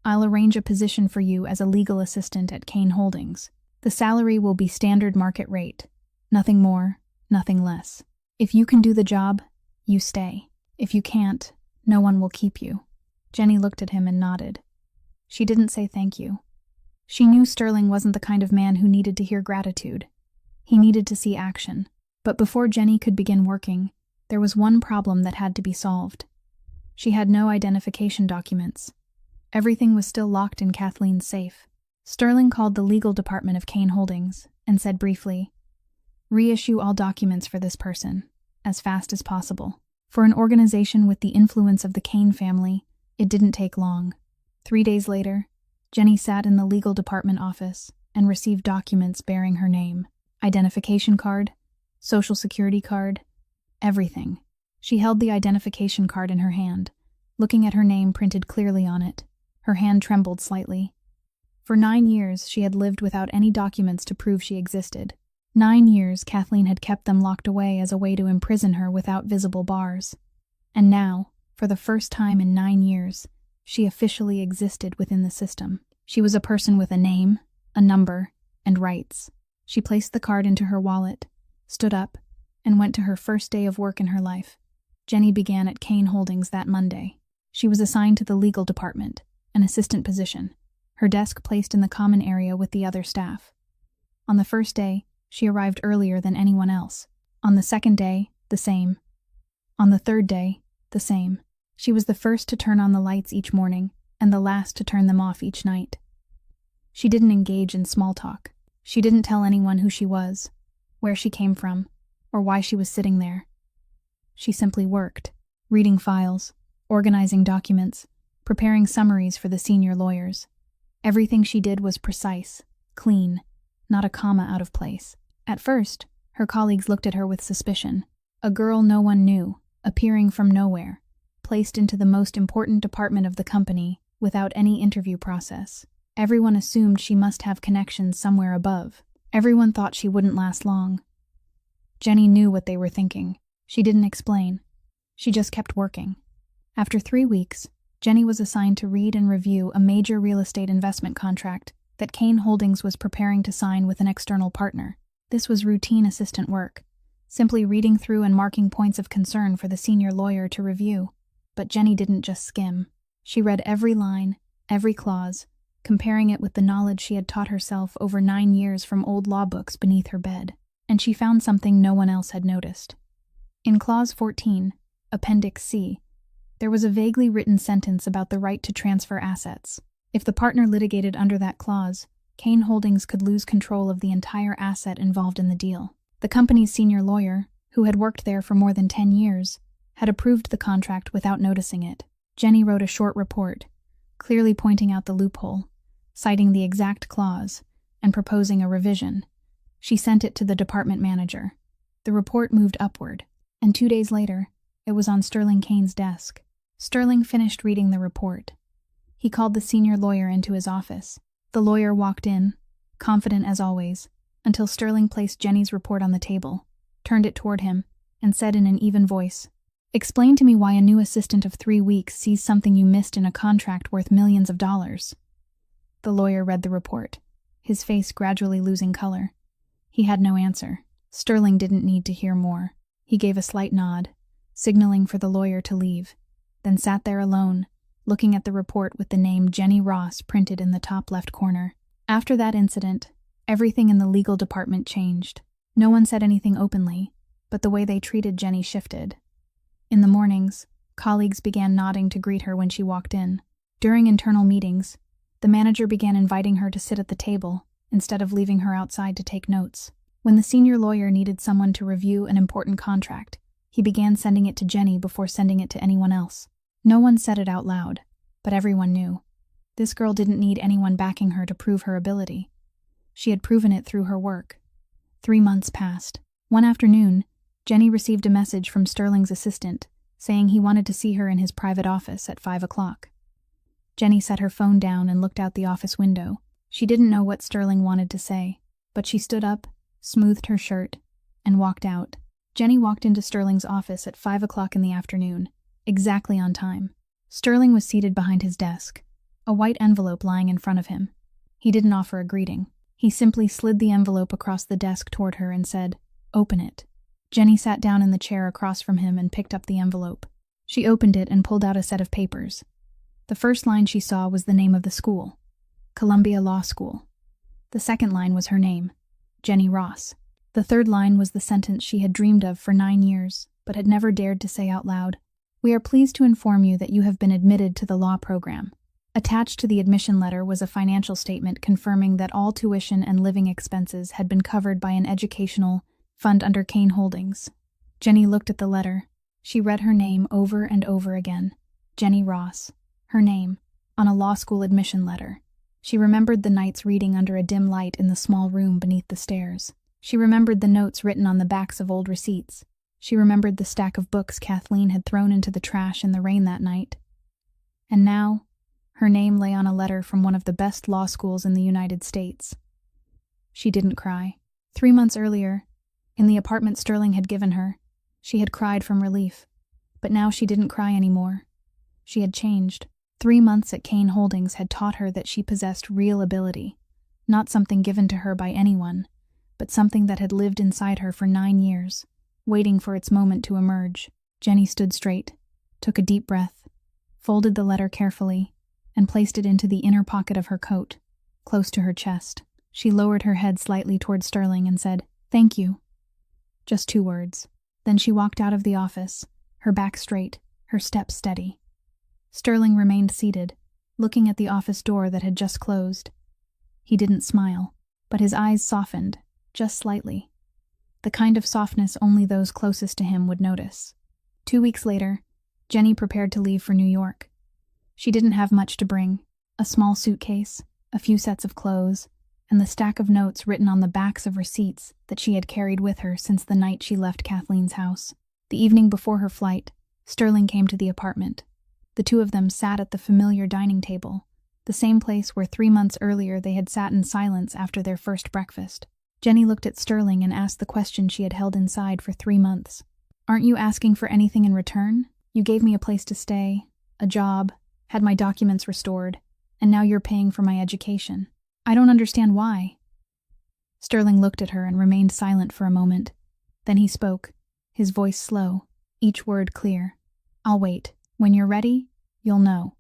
I'll arrange a position for you as a legal assistant at Kane Holdings. The salary will be standard market rate. Nothing more, nothing less. If you can do the job, you stay. If you can't, no one will keep you." Jenny looked at him and nodded. She didn't say thank you. She knew Sterling wasn't the kind of man who needed to hear gratitude. He needed to see action. But before Jenny could begin working, there was one problem that had to be solved. She had no identification documents. Everything was still locked in Kathleen's safe. Sterling called the legal department of Kane Holdings and said briefly, "Reissue all documents for this person, as fast as possible." For an organization with the influence of the Kane family, it didn't take long. 3 days later, Jenny sat in the legal department office and received documents bearing her name. Identification card, social security card, everything. She held the identification card in her hand, looking at her name printed clearly on it. Her hand trembled slightly. For 9 years, she had lived without any documents to prove she existed. 9 years, Kathleen had kept them locked away as a way to imprison her without visible bars. And now, for the first time in 9 years, she officially existed within the system. She was a person with a name, a number, and rights. She placed the card into her wallet, stood up, and went to her first day of work in her life. Jenny began at Kane Holdings that Monday. She was assigned to the legal department, an assistant position, her desk placed in the common area with the other staff. On the first day, she arrived earlier than anyone else. On the second day, the same. On the third day, the same. She was the first to turn on the lights each morning, and the last to turn them off each night. She didn't engage in small talk. She didn't tell anyone who she was, where she came from, or why she was sitting there. She simply worked, reading files, organizing documents, preparing summaries for the senior lawyers. Everything she did was precise, clean, not a comma out of place. At first, her colleagues looked at her with suspicion. A girl no one knew, appearing from nowhere, placed into the most important department of the company without any interview process. Everyone assumed she must have connections somewhere above. Everyone thought she wouldn't last long. Jenny knew what they were thinking. She didn't explain. She just kept working. After 3 weeks, Jenny was assigned to read and review a major real estate investment contract that Kane Holdings was preparing to sign with an external partner. This was routine assistant work, simply reading through and marking points of concern for the senior lawyer to review. But Jenny didn't just skim. She read every line, every clause, comparing it with the knowledge she had taught herself over 9 years from old law books beneath her bed. And she found something no one else had noticed. In Clause 14, Appendix C, there was a vaguely written sentence about the right to transfer assets. If the partner litigated under that clause, Kane Holdings could lose control of the entire asset involved in the deal. The company's senior lawyer, who had worked there for more than 10 years, had approved the contract without noticing it. Jenny wrote a short report, clearly pointing out the loophole, citing the exact clause, and proposing a revision. She sent it to the department manager. The report moved upward, and 2 days later, it was on Sterling Kane's desk. Sterling finished reading the report. He called the senior lawyer into his office. The lawyer walked in, confident as always, until Sterling placed Jenny's report on the table, turned it toward him, and said in an even voice, "Explain to me why a new assistant of 3 weeks sees something you missed in a contract worth millions of dollars." The lawyer read the report, his face gradually losing color. He had no answer. Sterling didn't need to hear more. He gave a slight nod, signaling for the lawyer to leave, then sat there alone, looking at the report with the name Jenny Ross printed in the top left corner. After that incident, everything in the legal department changed. No one said anything openly, but the way they treated Jenny shifted. In the mornings, colleagues began nodding to greet her when she walked in. During internal meetings, the manager began inviting her to sit at the table, instead of leaving her outside to take notes. When the senior lawyer needed someone to review an important contract, he began sending it to Jenny before sending it to anyone else. No one said it out loud, but everyone knew. This girl didn't need anyone backing her to prove her ability. She had proven it through her work. 3 months passed. One afternoon, Jenny received a message from Sterling's assistant, saying he wanted to see her in his private office at 5 o'clock. Jenny set her phone down and looked out the office window. She didn't know what Sterling wanted to say, but she stood up, smoothed her shirt, and walked out. Jenny walked into Sterling's office at 5 o'clock in the afternoon, exactly on time. Sterling was seated behind his desk, a white envelope lying in front of him. He didn't offer a greeting. He simply slid the envelope across the desk toward her and said, "Open it." Jenny sat down in the chair across from him and picked up the envelope. She opened it and pulled out a set of papers. The first line she saw was the name of the school, Columbia Law School. The second line was her name, Jenny Ross. The third line was the sentence she had dreamed of for 9 years, but had never dared to say out loud. "We are pleased to inform you that you have been admitted to the law program." Attached to the admission letter was a financial statement confirming that all tuition and living expenses had been covered by an educational fund under Kane Holdings. Jenny looked at the letter. She read her name over and over again. Jenny Ross. Her name, on a law school admission letter. She remembered the nights reading under a dim light in the small room beneath the stairs. She remembered the notes written on the backs of old receipts. She remembered the stack of books Kathleen had thrown into the trash in the rain that night. And now, her name lay on a letter from one of the best law schools in the United States. She didn't cry. 3 months earlier, in the apartment Sterling had given her, she had cried from relief. But now she didn't cry anymore. She had changed. 3 months at Kane Holdings had taught her that she possessed real ability, not something given to her by anyone, but something that had lived inside her for 9 years, waiting for its moment to emerge. Jenny stood straight, took a deep breath, folded the letter carefully, and placed it into the inner pocket of her coat, close to her chest. She lowered her head slightly toward Sterling and said, "Thank you." Just 2 words. Then she walked out of the office, her back straight, her steps steady. Sterling remained seated, looking at the office door that had just closed. He didn't smile, but his eyes softened, just slightly. The kind of softness only those closest to him would notice. 2 weeks later, Jenny prepared to leave for New York. She didn't have much to bring: a small suitcase, a few sets of clothes, and the stack of notes written on the backs of receipts that she had carried with her since the night she left Kathleen's house. The evening before her flight, Sterling came to the apartment. The two of them sat at the familiar dining table, the same place where 3 months earlier they had sat in silence after their first breakfast. Jenny looked at Sterling and asked the question she had held inside for 3 months. Aren't you asking for anything in return? You gave me a place to stay, a job, had my documents restored, and now you're paying for my education. I don't understand why." Sterling looked at her and remained silent for a moment. Then he spoke, his voice slow, each word clear. "I'll wait. When you're ready, you'll know."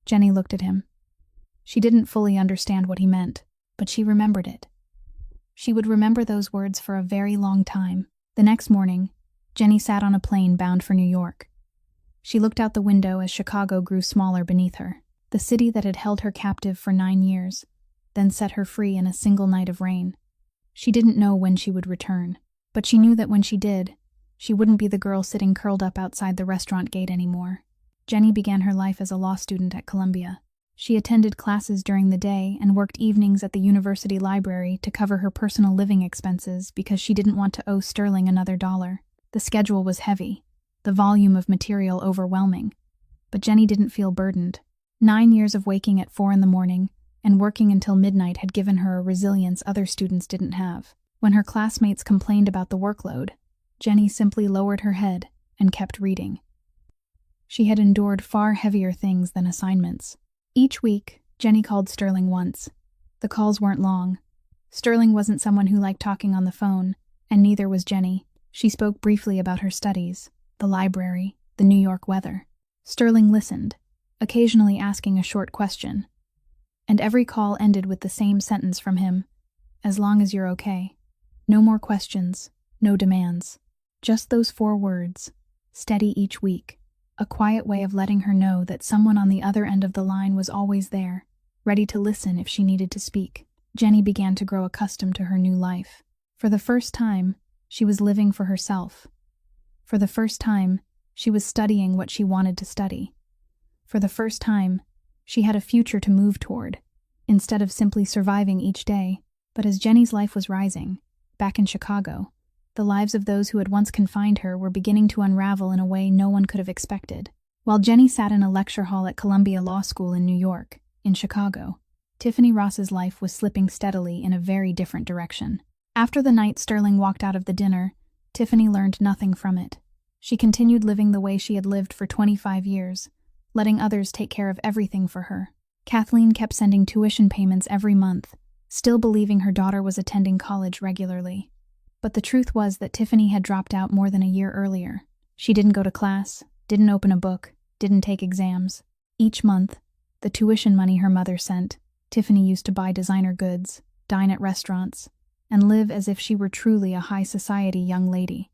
Jenny looked at him. She didn't fully understand what he meant, but she remembered it. She would remember those words for a very long time. The next morning, Jenny sat on a plane bound for New York. She looked out the window as Chicago grew smaller beneath her, the city that had held her captive for 9 years, then set her free in a single night of rain. She didn't know when she would return, but she knew that when she did, she wouldn't be the girl sitting curled up outside the restaurant gate anymore. Jenny began her life as a law student at Columbia. She attended classes during the day and worked evenings at the university library to cover her personal living expenses because she didn't want to owe Sterling another dollar. The schedule was heavy, the volume of material overwhelming, but Jenny didn't feel burdened. 9 years of waking at 4 in the morning and working until midnight had given her a resilience other students didn't have. When her classmates complained about the workload, Jenny simply lowered her head and kept reading. She had endured far heavier things than assignments. Each week, Jenny called Sterling once. The calls weren't long. Sterling wasn't someone who liked talking on the phone, and neither was Jenny. She spoke briefly about her studies, the library, the New York weather. Sterling listened, occasionally asking a short question. And every call ended with the same sentence from him: "As long as you're okay." No more questions, no demands. Just those 4 words, steady each week. A quiet way of letting her know that someone on the other end of the line was always there, ready to listen if she needed to speak. Jenny began to grow accustomed to her new life. For the first time, she was living for herself. For the first time, she was studying what she wanted to study. For the first time, she had a future to move toward, instead of simply surviving each day. But as Jenny's life was rising, back in Chicago, the lives of those who had once confined her were beginning to unravel in a way no one could have expected. While Jenny sat in a lecture hall at Columbia Law School in New York, in Chicago, Tiffany Ross's life was slipping steadily in a very different direction. After the night Sterling walked out of the dinner, Tiffany learned nothing from it. She continued living the way she had lived for 25 years, letting others take care of everything for her. Kathleen kept sending tuition payments every month, still believing her daughter was attending college regularly. But the truth was that Tiffany had dropped out more than a year earlier. She didn't go to class, didn't open a book, didn't take exams. Each month, the tuition money her mother sent, Tiffany used to buy designer goods, dine at restaurants, and live as if she were truly a high-society young lady.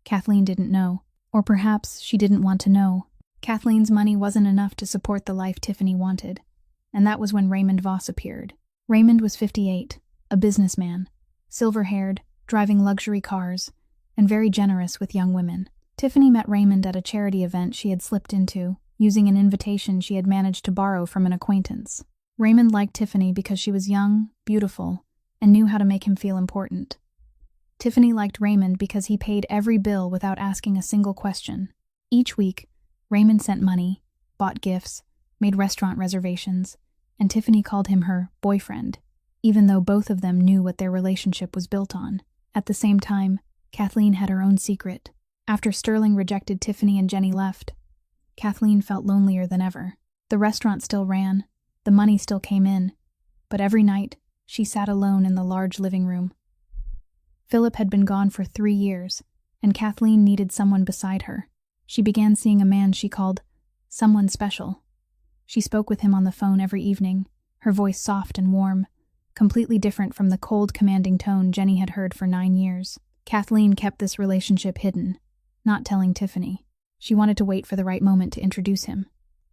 Kathleen didn't know, or perhaps she didn't want to know. Kathleen's money wasn't enough to support the life Tiffany wanted, and that was when Raymond Voss appeared. Raymond was 58, a businessman, silver-haired, driving luxury cars, and very generous with young women. Tiffany met Raymond at a charity event she had slipped into, using an invitation she had managed to borrow from an acquaintance. Raymond liked Tiffany because she was young, beautiful, and knew how to make him feel important. Tiffany liked Raymond because he paid every bill without asking a single question. Each week, Raymond sent money, bought gifts, made restaurant reservations, and Tiffany called him her boyfriend, even though both of them knew what their relationship was built on. At the same time, Kathleen had her own secret. After Sterling rejected Tiffany and Jenny left, Kathleen felt lonelier than ever. The restaurant still ran, the money still came in, but every night she sat alone in the large living room. Philip had been gone for 3 years, and Kathleen needed someone beside her. She began seeing a man she called someone special. She spoke with him on the phone every evening, her voice soft and warm, completely different from the cold, commanding tone Jenny had heard for 9 years. Kathleen kept this relationship hidden, not telling Tiffany. She wanted to wait for the right moment to introduce him,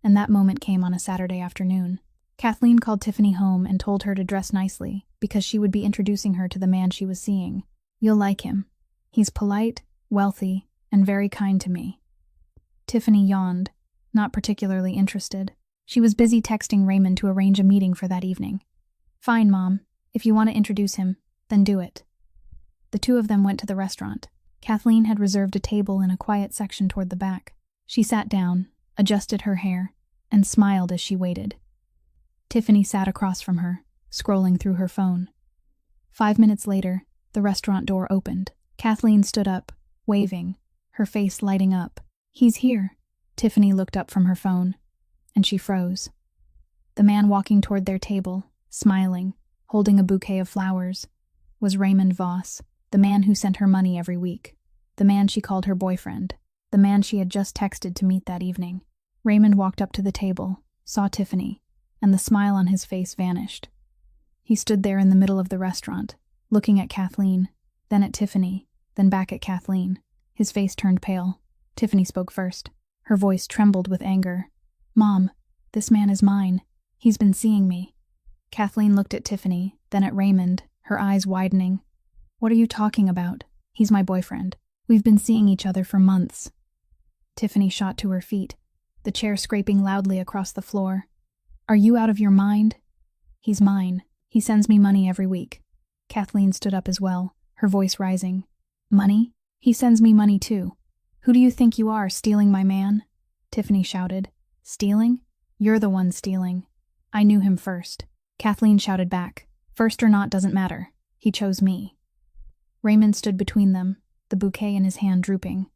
and that moment came on a Saturday afternoon. Kathleen called Tiffany home and told her to dress nicely because she would be introducing her to the man she was seeing. "You'll like him. He's polite, wealthy, and very kind to me." Tiffany yawned, not particularly interested. She was busy texting Raymond to arrange a meeting for that evening. "Fine, Mom. If you want to introduce him, then do it." The two of them went to the restaurant. Kathleen had reserved a table in a quiet section toward the back. She sat down, adjusted her hair, and smiled as she waited. Tiffany sat across from her, scrolling through her phone. 5 minutes later, the restaurant door opened. Kathleen stood up, waving, her face lighting up. "He's here." Tiffany looked up from her phone, and she froze. The man walking toward their table, smiling, holding a bouquet of flowers, was Raymond Voss, the man who sent her money every week, the man she called her boyfriend, the man she had just texted to meet that evening. Raymond walked up to the table, saw Tiffany, and the smile on his face vanished. He stood there in the middle of the restaurant, looking at Kathleen, then at Tiffany, then back at Kathleen. His face turned pale. Tiffany spoke first. Her voice trembled with anger. "Mom, this man is mine. He's been seeing me." Kathleen looked at Tiffany, then at Raymond, her eyes widening. "What are you talking about? He's my boyfriend. We've been seeing each other for months." Tiffany shot to her feet, the chair scraping loudly across the floor. "Are you out of your mind?" "He's mine. He sends me money every week." Kathleen stood up as well, her voice rising. "Money? He sends me money too. Who do you think you are, stealing my man?" Tiffany shouted. "Stealing? You're the one stealing. I knew him first." Kathleen shouted back. "First or not doesn't matter. He chose me." Raymond stood between them, the bouquet in his hand drooping.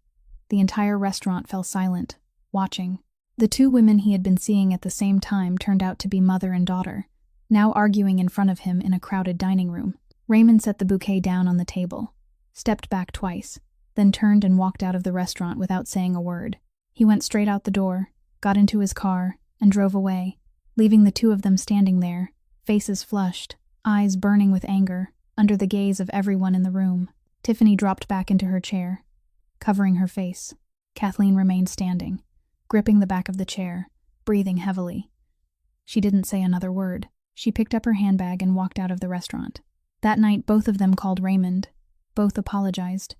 The entire restaurant fell silent, watching. The two women he had been seeing at the same time turned out to be mother and daughter, now arguing in front of him in a crowded dining room. Raymond set the bouquet down on the table, stepped back twice, then turned and walked out of the restaurant without saying a word. He went straight out the door, got into his car, and drove away, leaving the two of them standing there, faces flushed, eyes burning with anger, under the gaze of everyone in the room. Tiffany dropped back into her chair, covering her face. Kathleen remained standing, gripping the back of the chair, breathing heavily. She didn't say another word. She picked up her handbag and walked out of the restaurant. That night, both of them called Raymond. Both apologized.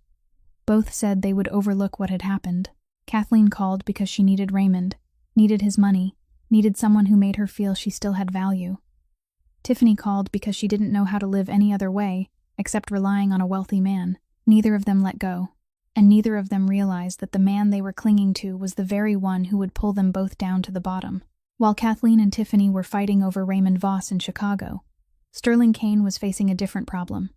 Both said they would overlook what had happened. Kathleen called because she needed Raymond, needed his money, needed someone who made her feel she still had value. Tiffany called because she didn't know how to live any other way except relying on a wealthy man. Neither of them let go, and neither of them realized that the man they were clinging to was the very one who would pull them both down to the bottom. While Kathleen and Tiffany were fighting over Raymond Voss in Chicago, Sterling Kane was facing a different problem.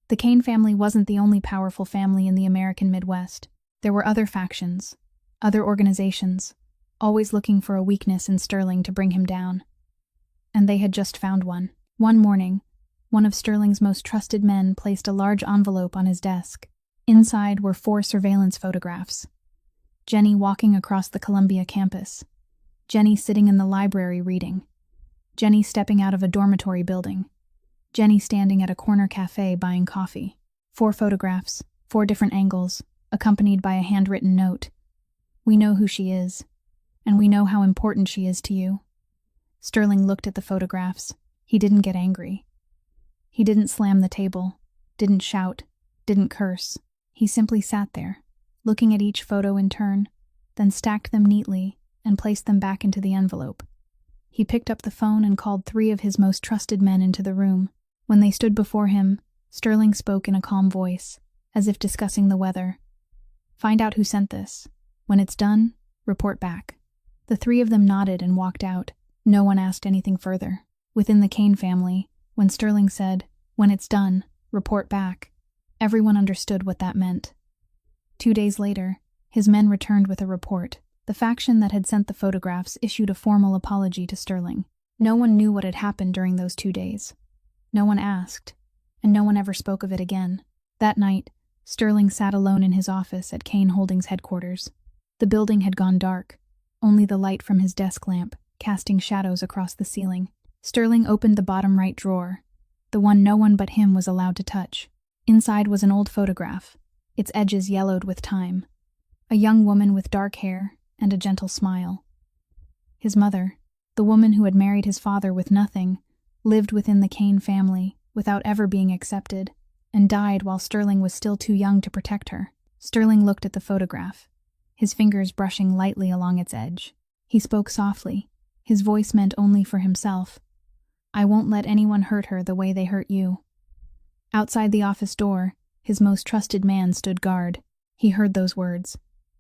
The Kane family wasn't the only powerful family in the American Midwest. There were other factions, other organizations, always looking for a weakness in Sterling to bring him down. And they had just found one. One morning, one of Sterling's most trusted men placed a large envelope on his desk. Inside were 4 surveillance photographs. Jenny walking across the Columbia campus. Jenny sitting in the library reading. Jenny stepping out of a dormitory building. Jenny standing at a corner cafe buying coffee. 4 photographs, 4 different angles, accompanied by a handwritten note. "We know who she is, and we know how important she is to you." Sterling looked at the photographs. He didn't get angry. He didn't slam the table, didn't shout, didn't curse. He simply sat there, looking at each photo in turn, then stacked them neatly and placed them back into the envelope. He picked up the phone and called 3 of his most trusted men into the room. When they stood before him, Sterling spoke in a calm voice, as if discussing the weather. "Find out who sent this. When it's done, report back." The 3 of them nodded and walked out. No one asked anything further. Within the Kane family, when Sterling said, "When it's done, report back," everyone understood what that meant. 2 days later, his men returned with a report. The faction that had sent the photographs issued a formal apology to Sterling. No one knew what had happened during those 2 days. No one asked, and no one ever spoke of it again. That night, Sterling sat alone in his office at Kane Holdings headquarters. The building had gone dark, only the light from his desk lamp casting shadows across the ceiling. Sterling opened the bottom right drawer, the one no one but him was allowed to touch. Inside was an old photograph, its edges yellowed with time. A young woman with dark hair and a gentle smile. His mother, the woman who had married his father with nothing, lived within the Kane family without ever being accepted, and died while Sterling was still too young to protect her. Sterling looked at the photograph, his fingers brushing lightly along its edge. He spoke softly, his voice meant only for himself. "I won't let anyone hurt her the way they hurt you." Outside the office door, his most trusted man stood guard. He heard those words,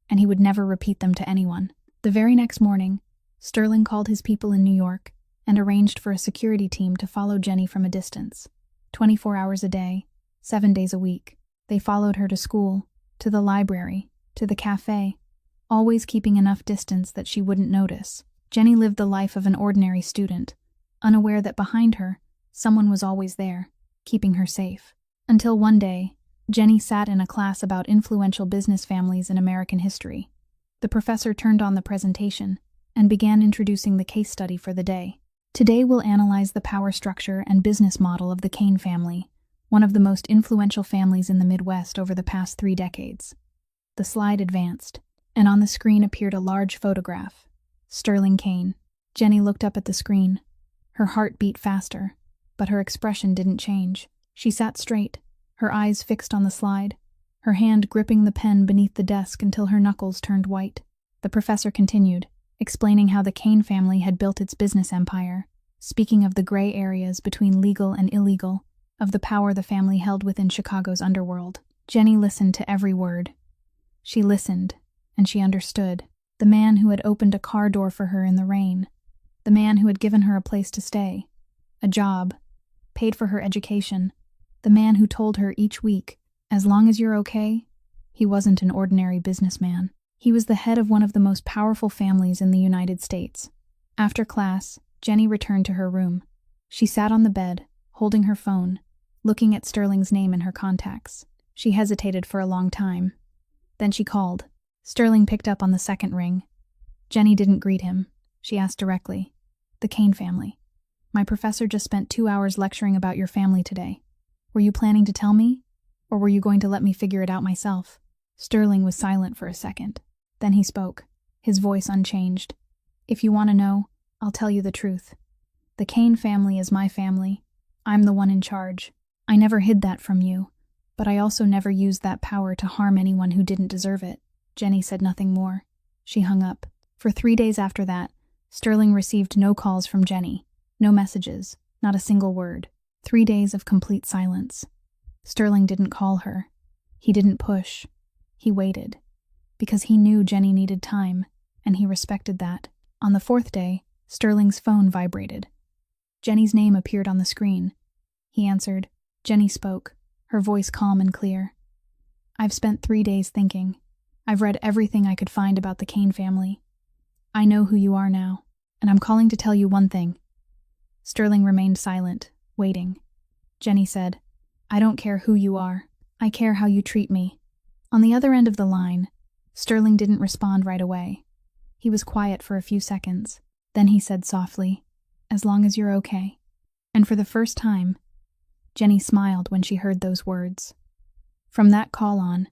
and he would never repeat them to anyone. The very next morning, Sterling called his people in New York and arranged for a security team to follow Jenny from a distance. 24 hours a day, 7 days a week. They followed her to school, to the library, to the cafe, always keeping enough distance that she wouldn't notice. Jenny lived the life of an ordinary student, unaware that behind her, someone was always there, keeping her safe. Until one day, Jenny sat in a class about influential business families in American history. The professor turned on the presentation and began introducing the case study for the day. Today we'll analyze the power structure and business model of the Kane family, one of the most influential families in the Midwest over the past 3 decades. The slide advanced, and on the screen appeared a large photograph. Sterling Kane. Jenny looked up at the screen. Her heart beat faster, but her expression didn't change. She sat straight, her eyes fixed on the slide, her hand gripping the pen beneath the desk until her knuckles turned white. The professor continued, explaining how the Kane family had built its business empire, speaking of the gray areas between legal and illegal, of the power the family held within Chicago's underworld. Jenny listened to every word. She listened, and she understood. The man who had opened a car door for her in the rain, the man who had given her a place to stay, a job, paid for her education, the man who told her each week, "As long as you're okay," he wasn't an ordinary businessman. He was the head of one of the most powerful families in the United States. After class, Jenny returned to her room. She sat on the bed, holding her phone, looking at Sterling's name in her contacts. She hesitated for a long time. Then she called. Sterling picked up on the second ring. Jenny didn't greet him. She asked directly, "The Kane family. My professor just spent 2 hours lecturing about your family today. Were you planning to tell me, or were you going to let me figure it out myself?" Sterling was silent for a second. Then he spoke, his voice unchanged. "If you want to know, I'll tell you the truth. The Kane family is my family. I'm the one in charge. I never hid that from you, but I also never used that power to harm anyone who didn't deserve it." Jenny said nothing more. She hung up. For 3 days after that, Sterling received no calls from Jenny, no messages, not a single word. 3 days of complete silence. Sterling didn't call her. He didn't push. He waited. Because he knew Jenny needed time, and he respected that. On the 4th day, Sterling's phone vibrated. Jenny's name appeared on the screen. He answered. Jenny spoke, her voice calm and clear. "I've spent 3 days thinking. I've read everything I could find about the Kane family. I know who you are now, and I'm calling to tell you one thing." Sterling remained silent, waiting. Jenny said, "I don't care who you are. I care how you treat me." On the other end of the line, Sterling didn't respond right away. He was quiet for a few seconds. Then he said softly, "As long as you're okay." And for the first time, Jenny smiled when she heard those words. From that call on,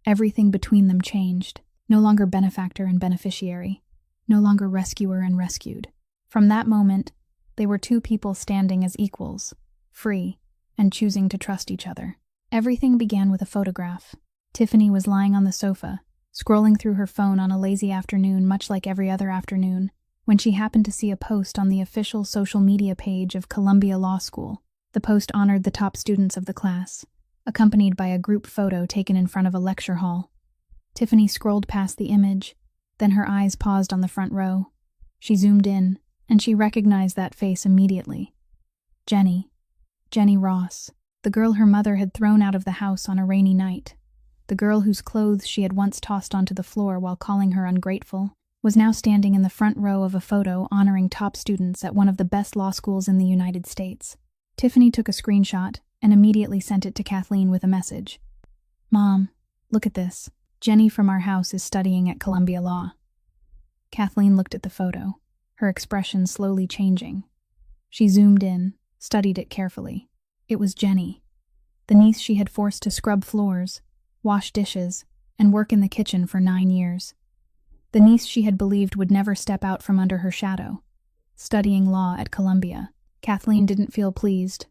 everything between them changed. No longer benefactor and beneficiary. No longer rescuer and rescued. From that moment, they were 2 people standing as equals, free, and choosing to trust each other. Everything began with a photograph. Tiffany was lying on the sofa, scrolling through her phone on a lazy afternoon much like every other afternoon, when she happened to see a post on the official social media page of Columbia Law School. The post honored the top students of the class, accompanied by a group photo taken in front of a lecture hall. Tiffany scrolled past the image, then her eyes paused on the front row. She zoomed in, and she recognized that face immediately. Jenny Ross, the girl her mother had thrown out of the house on a rainy night. The girl whose clothes she had once tossed onto the floor while calling her ungrateful, was now standing in the front row of a photo honoring top students at one of the best law schools in the United States. Tiffany took a screenshot and immediately sent it to Kathleen with a message. "Mom, look at this. Jenny from our house is studying at Columbia Law." Kathleen looked at the photo, her expression slowly changing. She zoomed in, studied it carefully. It was Jenny, the niece she had forced to scrub floors, wash dishes, and work in the kitchen for 9 years. The niece she had believed would never step out from under her shadow, studying law at Columbia. Kathleen didn't feel pleased.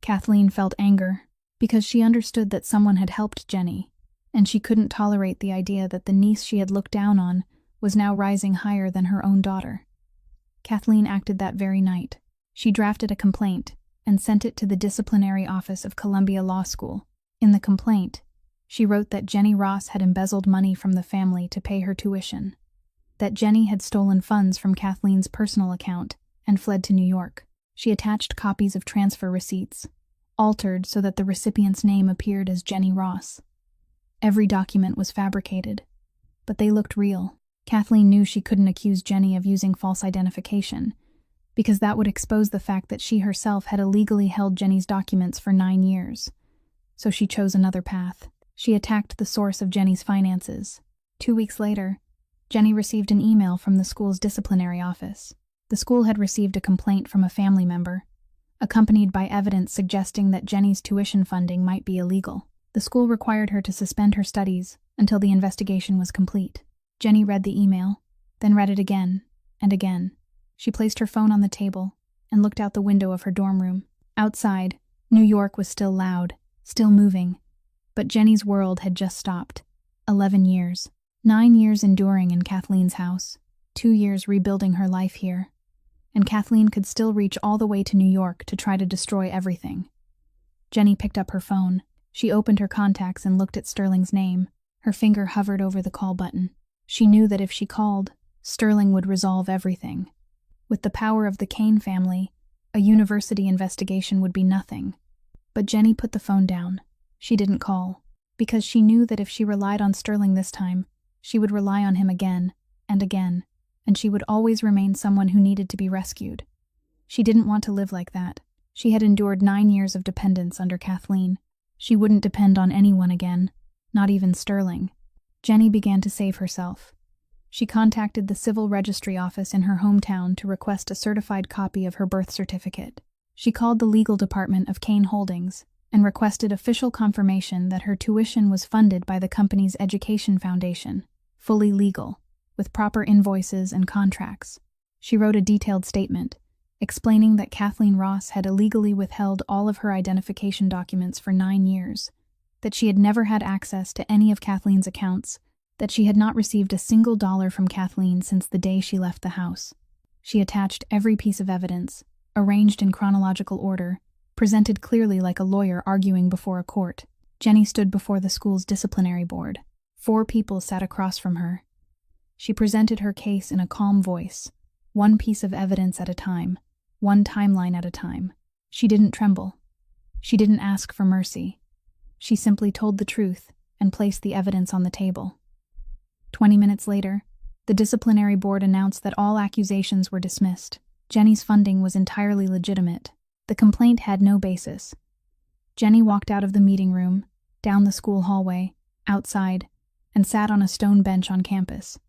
Kathleen felt anger, because she understood that someone had helped Jenny, and she couldn't tolerate the idea that the niece she had looked down on was now rising higher than her own daughter. Kathleen acted that very night. She drafted a complaint and sent it to the disciplinary office of Columbia Law School. In the complaint, she wrote that Jenny Ross had embezzled money from the family to pay her tuition, that Jenny had stolen funds from Kathleen's personal account and fled to New York. She attached copies of transfer receipts, altered so that the recipient's name appeared as Jenny Ross. Every document was fabricated, but they looked real. Kathleen knew she couldn't accuse Jenny of using false identification, because that would expose the fact that she herself had illegally held Jenny's documents for 9 years. So she chose another path. She attacked the source of Jenny's finances. 2 weeks later, Jenny received an email from the school's disciplinary office. The school had received a complaint from a family member, accompanied by evidence suggesting that Jenny's tuition funding might be illegal. The school required her to suspend her studies until the investigation was complete. Jenny read the email, then read it again and again. She placed her phone on the table and looked out the window of her dorm room. Outside, New York was still loud, still moving, but Jenny's world had just stopped. 11 years. 9 years enduring in Kathleen's house, 2 years rebuilding her life here, and Kathleen could still reach all the way to New York to try to destroy everything. Jenny picked up her phone. She opened her contacts and looked at Sterling's name. Her finger hovered over the call button. She knew that if she called, Sterling would resolve everything. With the power of the Kane family, a university investigation would be nothing. But Jenny put the phone down. She didn't call, because she knew that if she relied on Sterling this time, she would rely on him again, and she would always remain someone who needed to be rescued. She didn't want to live like that. She had endured 9 years of dependence under Kathleen. She wouldn't depend on anyone again, not even Sterling. Jenny began to save herself. She contacted the civil registry office in her hometown to request a certified copy of her birth certificate. She called the legal department of Kane Holdings and requested official confirmation that her tuition was funded by the company's education foundation, fully legal, with proper invoices and contracts. She wrote a detailed statement, explaining that Kathleen Ross had illegally withheld all of her identification documents for 9 years, that she had never had access to any of Kathleen's accounts, that she had not received a single dollar from Kathleen since the day she left the house. She attached every piece of evidence, arranged in chronological order, presented clearly like a lawyer arguing before a court. Jenny stood before the school's disciplinary board. 4 people sat across from her. She presented her case in a calm voice, one piece of evidence at a time, one timeline at a time. She didn't tremble. She didn't ask for mercy. She simply told the truth and placed the evidence on the table. 20 minutes later, the disciplinary board announced that all accusations were dismissed. Jenny's funding was entirely legitimate. The complaint had no basis. Jenny walked out of the meeting room, down the school hallway, outside, and sat on a stone bench on campus.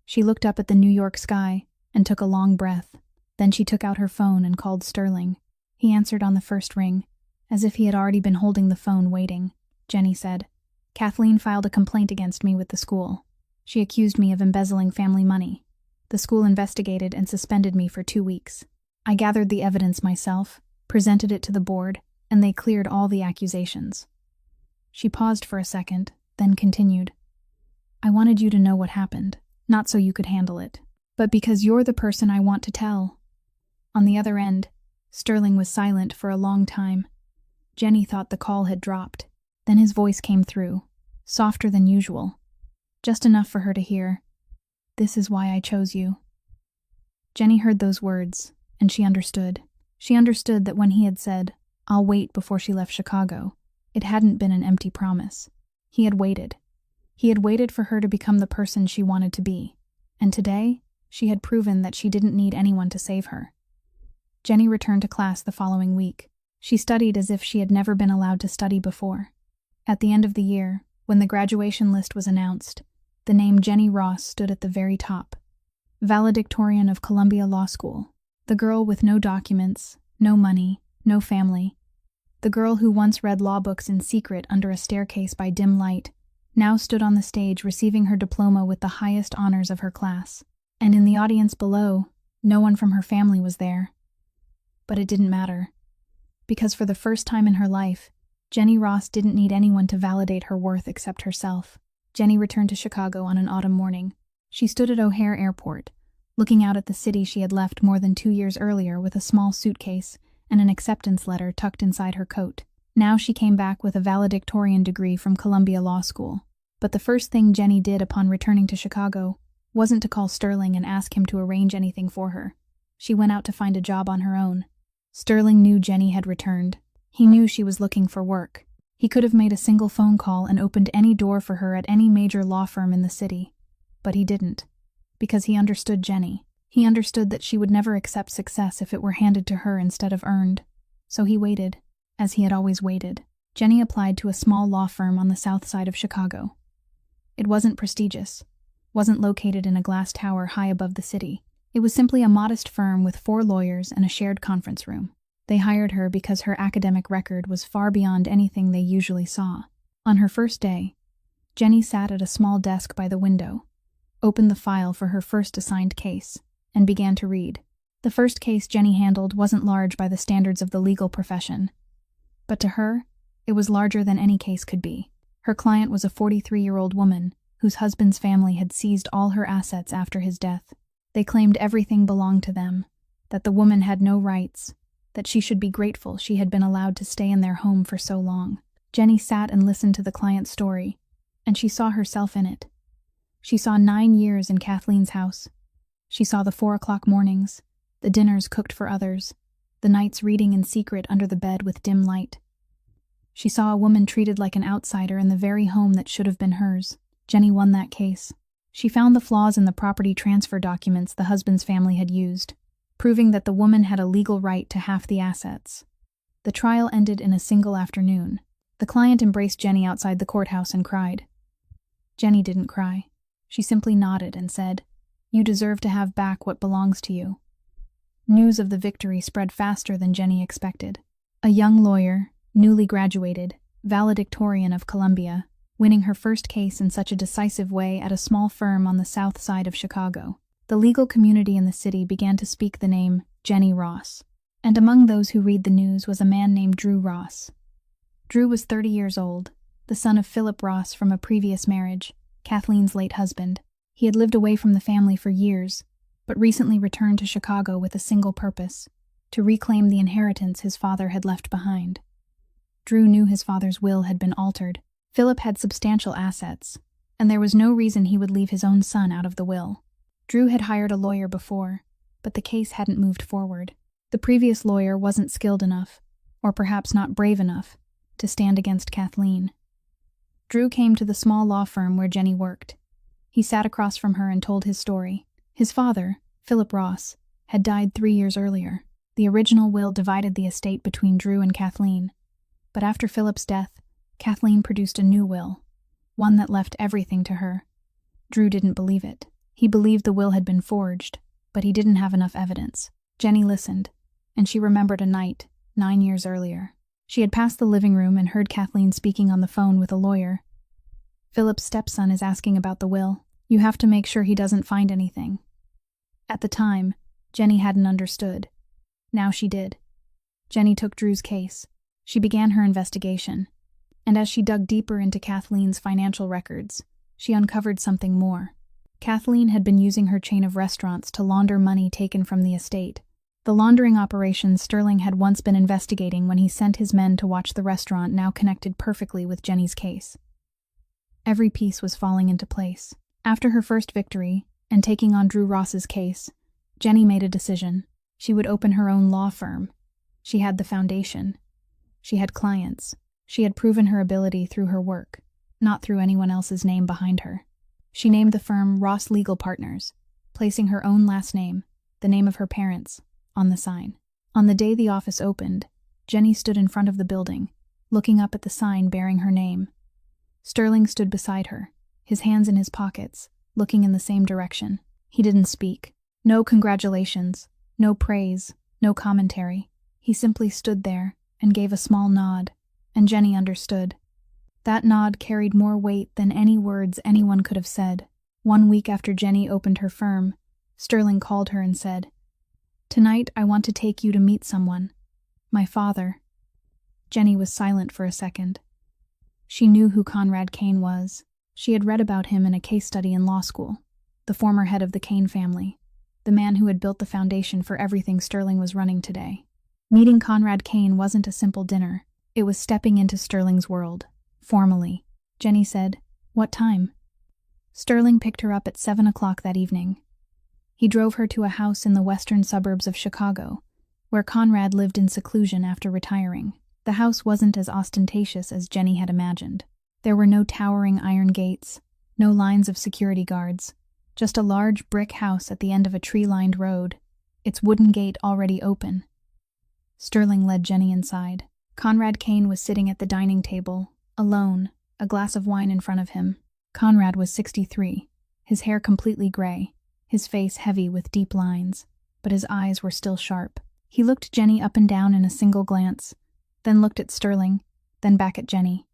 She looked up at the New York sky and took a long breath. Then she took out her phone and called Sterling. He answered on the first ring, as if he had already been holding the phone waiting. Jenny said, "Kathleen filed a complaint against me with the school. She accused me of embezzling family money. The school investigated and suspended me for 2 weeks. I gathered the evidence myself, presented it to the board, and they cleared all the accusations." She paused for a second, then continued, "I wanted you to know what happened, not so you could handle it, but because you're the person I want to tell." On the other end, Sterling was silent for a long time. Jenny thought the call had dropped. Then his voice came through, softer than usual, just enough for her to hear, "This is why I chose you." Jenny heard those words, and she understood. She understood that when he had said, "I'll wait," before she left Chicago, it hadn't been an empty promise. He had waited. He had waited for her to become the person she wanted to be, and today, she had proven that she didn't need anyone to save her. Jenny returned to class the following week. She studied as if she had never been allowed to study before. At the end of the year, when the graduation list was announced, the name Jenny Ross stood at the very top. Valedictorian of Columbia Law School. The girl with no documents, no money, no family. The girl who once read law books in secret under a staircase by dim light now stood on the stage receiving her diploma with the highest honors of her class. And in the audience below, no one from her family was there. But it didn't matter. Because for the first time in her life, Jenny Ross didn't need anyone to validate her worth except herself. Jenny returned to Chicago on an autumn morning. She stood at O'Hare Airport, looking out at the city she had left more than 2 years earlier with a small suitcase and an acceptance letter tucked inside her coat. Now she came back with a valedictorian degree from Columbia Law School. But the first thing Jenny did upon returning to Chicago wasn't to call Sterling and ask him to arrange anything for her. She went out to find a job on her own. Sterling knew Jenny had returned. He knew she was looking for work. He could have made a single phone call and opened any door for her at any major law firm in the city. But he didn't. Because he understood Jenny. He understood that she would never accept success if it were handed to her instead of earned. So he waited, as he had always waited. Jenny applied to a small law firm on the south side of Chicago. It wasn't prestigious, wasn't located in a glass tower high above the city. It was simply a modest firm with 4 lawyers and a shared conference room. They hired her because her academic record was far beyond anything they usually saw. On her first day, Jenny sat at a small desk by the window, opened the file for her first assigned case, and began to read. The first case Jenny handled wasn't large by the standards of the legal profession, but to her, it was larger than any case could be. Her client was a 43-year-old woman whose husband's family had seized all her assets after his death. They claimed everything belonged to them, that the woman had no rights, that she should be grateful she had been allowed to stay in their home for so long. Jenny sat and listened to the client's story, and she saw herself in it. She saw 9 years in Kathleen's house. She saw the 4 o'clock mornings, the dinners cooked for others, the nights reading in secret under the bed with dim light. She saw a woman treated like an outsider in the very home that should have been hers. Jenny won that case. She found the flaws in the property transfer documents the husband's family had used, proving that the woman had a legal right to half the assets. The trial ended in a single afternoon. The client embraced Jenny outside the courthouse and cried. Jenny didn't cry. She simply nodded and said, "You deserve to have back what belongs to you." News of the victory spread faster than Jenny expected. A young lawyer, newly graduated, valedictorian of Columbia, winning her first case in such a decisive way at a small firm on the south side of Chicago. The legal community in the city began to speak the name Jenny Ross, and among those who read the news was a man named Drew Ross. Drew was 30 years old, the son of Philip Ross from a previous marriage, Kathleen's late husband. He had lived away from the family for years, but recently returned to Chicago with a single purpose: to reclaim the inheritance his father had left behind. Drew knew his father's will had been altered. Philip had substantial assets, and there was no reason he would leave his own son out of the will. Drew had hired a lawyer before, but the case hadn't moved forward. The previous lawyer wasn't skilled enough, or perhaps not brave enough, to stand against Kathleen. Drew came to the small law firm where Jenny worked. He sat across from her and told his story. His father, Philip Ross, had died 3 years earlier. The original will divided the estate between Drew and Kathleen. But after Philip's death, Kathleen produced a new will, one that left everything to her. Drew didn't believe it. He believed the will had been forged, but he didn't have enough evidence. Jenny listened, and she remembered a night, 9 years earlier. She had passed the living room and heard Kathleen speaking on the phone with a lawyer. "Philip's stepson is asking about the will. You have to make sure he doesn't find anything." At the time, Jenny hadn't understood. Now she did. Jenny took Drew's case. She began her investigation. And as she dug deeper into Kathleen's financial records, she uncovered something more. Kathleen had been using her chain of restaurants to launder money taken from the estate. The laundering operation Sterling had once been investigating when he sent his men to watch the restaurant now connected perfectly with Jenny's case. Every piece was falling into place. After her first victory, and taking on Drew Ross's case, Jenny made a decision. She would open her own law firm. She had the foundation. She had clients. She had proven her ability through her work, not through anyone else's name behind her. She named the firm Ross Legal Partners, placing her own last name, the name of her parents, on the sign. On the day the office opened, Jenny stood in front of the building, looking up at the sign bearing her name. Sterling stood beside her, his hands in his pockets, looking in the same direction. He didn't speak. No congratulations, no praise, no commentary. He simply stood there and gave a small nod, and Jenny understood. That nod carried more weight than any words anyone could have said. 1 week after Jenny opened her firm, Sterling called her and said, "Tonight I want to take you to meet someone. My father." Jenny was silent for a second. She knew who Conrad Kane was. She had read about him in a case study in law school. The former head of the Kane family. The man who had built the foundation for everything Sterling was running today. Meeting Conrad Kane wasn't a simple dinner. It was stepping into Sterling's world. Formally. Jenny said, "What time?" Sterling picked her up at 7 o'clock that evening. He drove her to a house in the western suburbs of Chicago, where Conrad lived in seclusion after retiring. The house wasn't as ostentatious as Jenny had imagined. There were no towering iron gates, no lines of security guards, just a large brick house at the end of a tree-lined road, its wooden gate already open. Sterling led Jenny inside. Conrad Kane was sitting at the dining table, alone, a glass of wine in front of him. Conrad was 63, his hair completely gray, his face heavy with deep lines, but his eyes were still sharp. He looked Jenny up and down in a single glance, then looked at Sterling, then back at Jenny.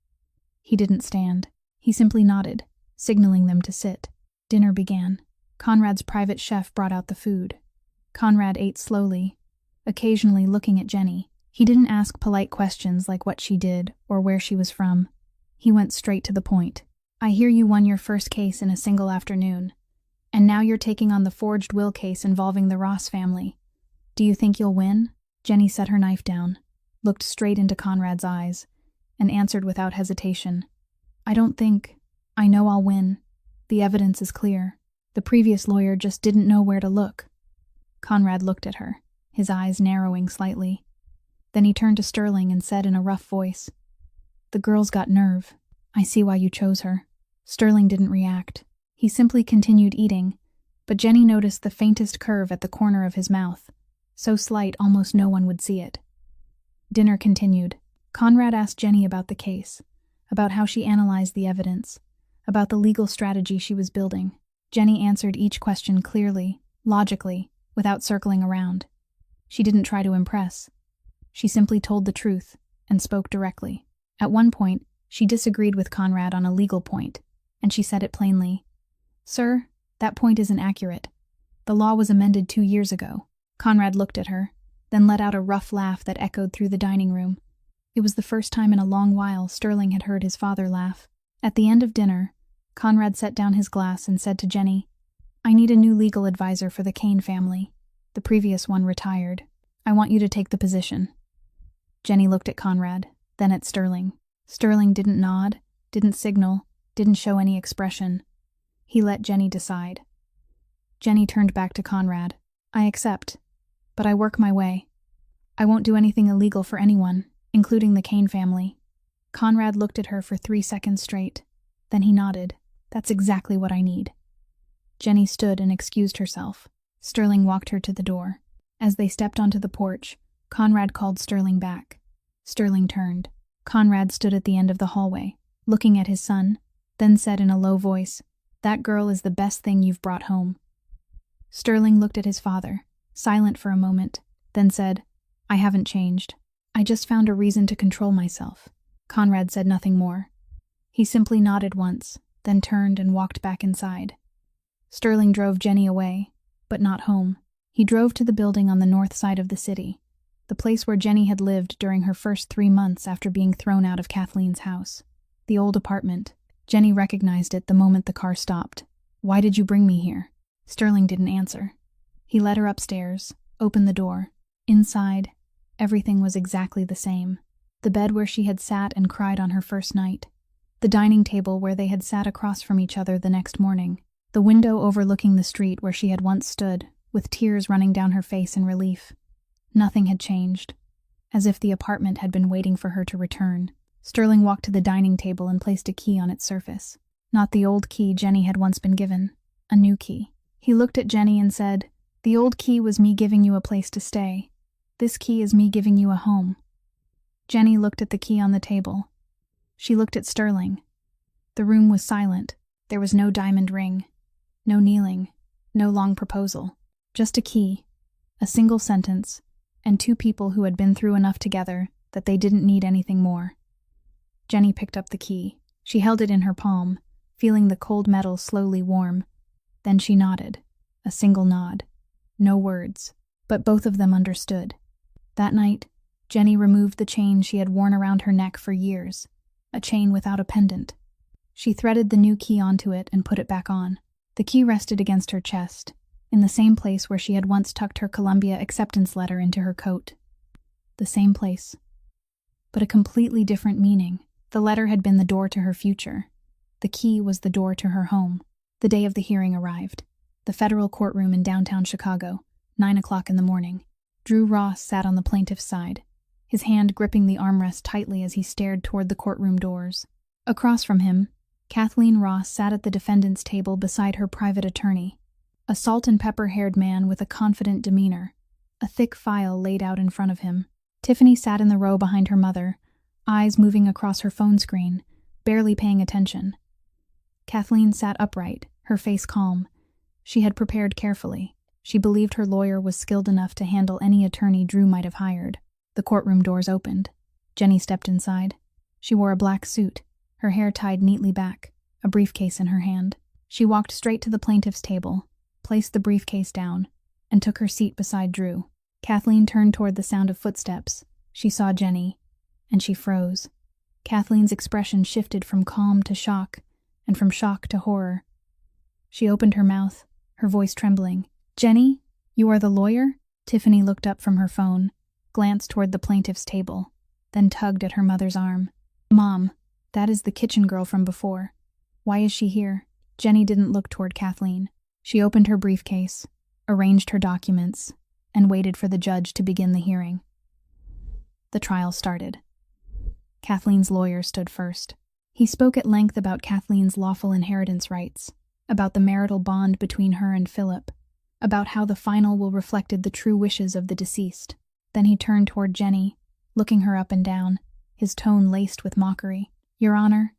He didn't stand. He simply nodded, signaling them to sit. Dinner began. Conrad's private chef brought out the food. Conrad ate slowly, occasionally looking at Jenny. He didn't ask polite questions like what she did or where she was from. He went straight to the point. I hear you won your first case in a single afternoon, and now you're taking on the forged will case involving the Ross family. Do you think you'll win? Jenny set her knife down, looked straight into Conrad's eyes, and answered without hesitation. I know I'll win. The evidence is clear. The previous lawyer just didn't know where to look. Conrad looked at her, his eyes narrowing slightly. Then he turned to Sterling and said in a rough voice, The girl's got nerve. I see why you chose her. Sterling didn't react. He simply continued eating, but Jenny noticed the faintest curve at the corner of his mouth, so slight almost no one would see it. Dinner continued. Conrad asked Jenny about the case, about how she analyzed the evidence, about the legal strategy she was building. Jenny answered each question clearly, logically, without circling around. She didn't try to impress. She simply told the truth and spoke directly. At one point, she disagreed with Conrad on a legal point, and she said it plainly. Sir, that point isn't accurate. The law was amended 2 years ago. Conrad looked at her, then let out a rough laugh that echoed through the dining room. It was the first time in a long while Sterling had heard his father laugh. At the end of dinner, Conrad set down his glass and said to Jenny, I need a new legal advisor for the Kane family. The previous one retired. I want you to take the position. Jenny looked at Conrad, then at Sterling. Sterling didn't nod, didn't signal, didn't show any expression. He let Jenny decide. Jenny turned back to Conrad. I accept, but I work my way. I won't do anything illegal for anyone, including the Kane family. Conrad looked at her for 3 seconds straight. Then he nodded. That's exactly what I need. Jenny stood and excused herself. Sterling walked her to the door. As they stepped onto the porch, Conrad called Sterling back. Sterling turned. Conrad stood at the end of the hallway, looking at his son, then said in a low voice, That girl is the best thing you've brought home. Sterling looked at his father, silent for a moment, then said, I haven't changed. I just found a reason to control myself. Conrad said nothing more. He simply nodded once, then turned and walked back inside. Sterling drove Jenny away, but not home. He drove to the building on the north side of the city, the place where Jenny had lived during her first 3 months after being thrown out of Kathleen's house. The old apartment. Jenny recognized it the moment the car stopped. Why did you bring me here? Sterling didn't answer. He led her upstairs, opened the door. Inside, everything was exactly the same. The bed where she had sat and cried on her first night. The dining table where they had sat across from each other the next morning. The window overlooking the street where she had once stood, with tears running down her face in relief. Nothing had changed, as if the apartment had been waiting for her to return. Sterling walked to the dining table and placed a key on its surface. Not the old key Jenny had once been given, a new key. He looked at Jenny and said, The old key was me giving you a place to stay. This key is me giving you a home. Jenny looked at the key on the table. She looked at Sterling. The room was silent. There was no diamond ring, no kneeling, no long proposal. Just a key, a single sentence, and 2 people who had been through enough together that they didn't need anything more. Jenny picked up the key. She held it in her palm, feeling the cold metal slowly warm. Then she nodded, a single nod. No words, but both of them understood. That night, Jenny removed the chain she had worn around her neck for years, a chain without a pendant. She threaded the new key onto it and put it back on. The key rested against her chest, in the same place where she had once tucked her Columbia acceptance letter into her coat. The same place, but a completely different meaning. The letter had been the door to her future. The key was the door to her home. The day of the hearing arrived. The federal courtroom in downtown Chicago, 9 o'clock in the morning. Drew Ross sat on the plaintiff's side, his hand gripping the armrest tightly as he stared toward the courtroom doors. Across from him, Kathleen Ross sat at the defendant's table beside her private attorney, a salt-and-pepper-haired man with a confident demeanor, a thick file laid out in front of him. Tiffany sat in the row behind her mother, eyes moving across her phone screen, barely paying attention. Kathleen sat upright, her face calm. She had prepared carefully. She believed her lawyer was skilled enough to handle any attorney Drew might have hired. The courtroom doors opened. Jenny stepped inside. She wore a black suit, her hair tied neatly back, a briefcase in her hand. She walked straight to the plaintiff's table, placed the briefcase down, and took her seat beside Drew. Kathleen turned toward the sound of footsteps. She saw Jenny, and she froze. Kathleen's expression shifted from calm to shock, and from shock to horror. She opened her mouth, her voice trembling. "Jenny, you are the lawyer?" Tiffany looked up from her phone, glanced toward the plaintiff's table, then tugged at her mother's arm. "Mom, that is the kitchen girl from before. Why is she here?" Jenny didn't look toward Kathleen. She opened her briefcase, arranged her documents, and waited for the judge to begin the hearing. The trial started. Kathleen's lawyer stood first. He spoke at length about Kathleen's lawful inheritance rights, about the marital bond between her and Philip, about how the final will reflected the true wishes of the deceased. Then he turned toward Jenny, looking her up and down, his tone laced with mockery. "Your Honor,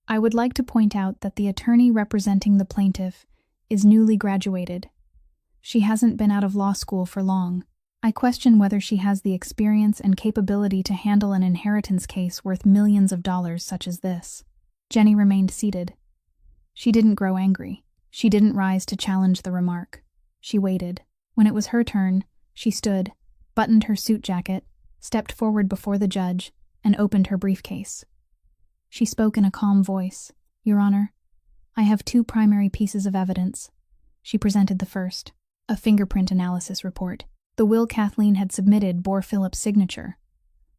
I would like to point out that the attorney representing the plaintiff is newly graduated. She hasn't been out of law school for long. I question whether she has the experience and capability to handle an inheritance case worth millions of dollars such as this." Jenny remained seated. She didn't grow angry. She didn't rise to challenge the remark. She waited. When it was her turn, she stood, buttoned her suit jacket, stepped forward before the judge, and opened her briefcase. She spoke in a calm voice. "Your Honor, I have two primary pieces of evidence." She presented the first, a fingerprint analysis report. The will Kathleen had submitted bore Philip's signature,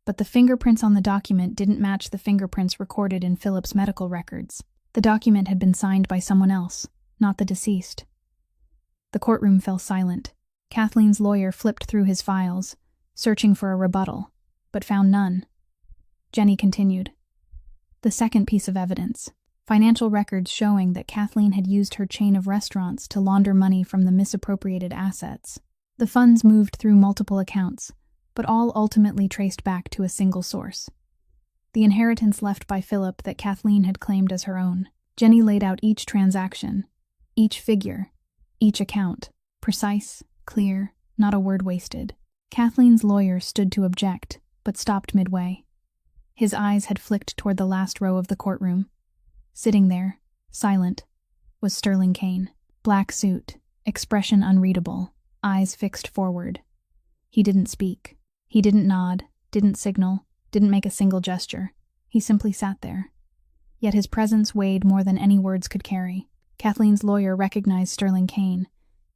but the fingerprints on the document didn't match the fingerprints recorded in Philip's medical records. The document had been signed by someone else, not the deceased. The courtroom fell silent. Kathleen's lawyer flipped through his files, searching for a rebuttal, but found none. Jenny continued. "The second piece of evidence, financial records showing that Kathleen had used her chain of restaurants to launder money from the misappropriated assets. The funds moved through multiple accounts, but all ultimately traced back to a single source: the inheritance left by Philip that Kathleen had claimed as her own." Jenny laid out each transaction, each figure, each account, precise, clear, not a word wasted. Kathleen's lawyer stood to object, but stopped midway. His eyes had flicked toward the last row of the courtroom. Sitting there, silent, was Sterling Kane. Black suit, expression unreadable, eyes fixed forward. He didn't speak. He didn't nod, didn't signal, didn't make a single gesture. He simply sat there. Yet his presence weighed more than any words could carry. Kathleen's lawyer recognized Sterling Kane,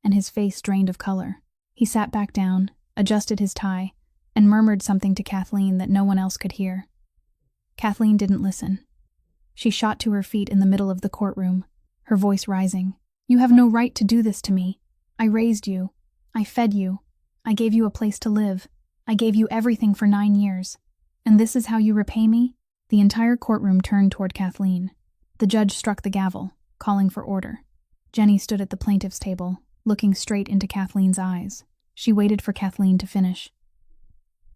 and his face drained of color. He sat back down, adjusted his tie, and murmured something to Kathleen that no one else could hear. Kathleen didn't listen. She shot to her feet in the middle of the courtroom, her voice rising. "You have no right to do this to me. I raised you. I fed you. I gave you a place to live. I gave you everything for 9 years. And this is how you repay me?" The entire courtroom turned toward Kathleen. The judge struck the gavel, calling for order. Jenny stood at the plaintiff's table, looking straight into Kathleen's eyes. She waited for Kathleen to finish.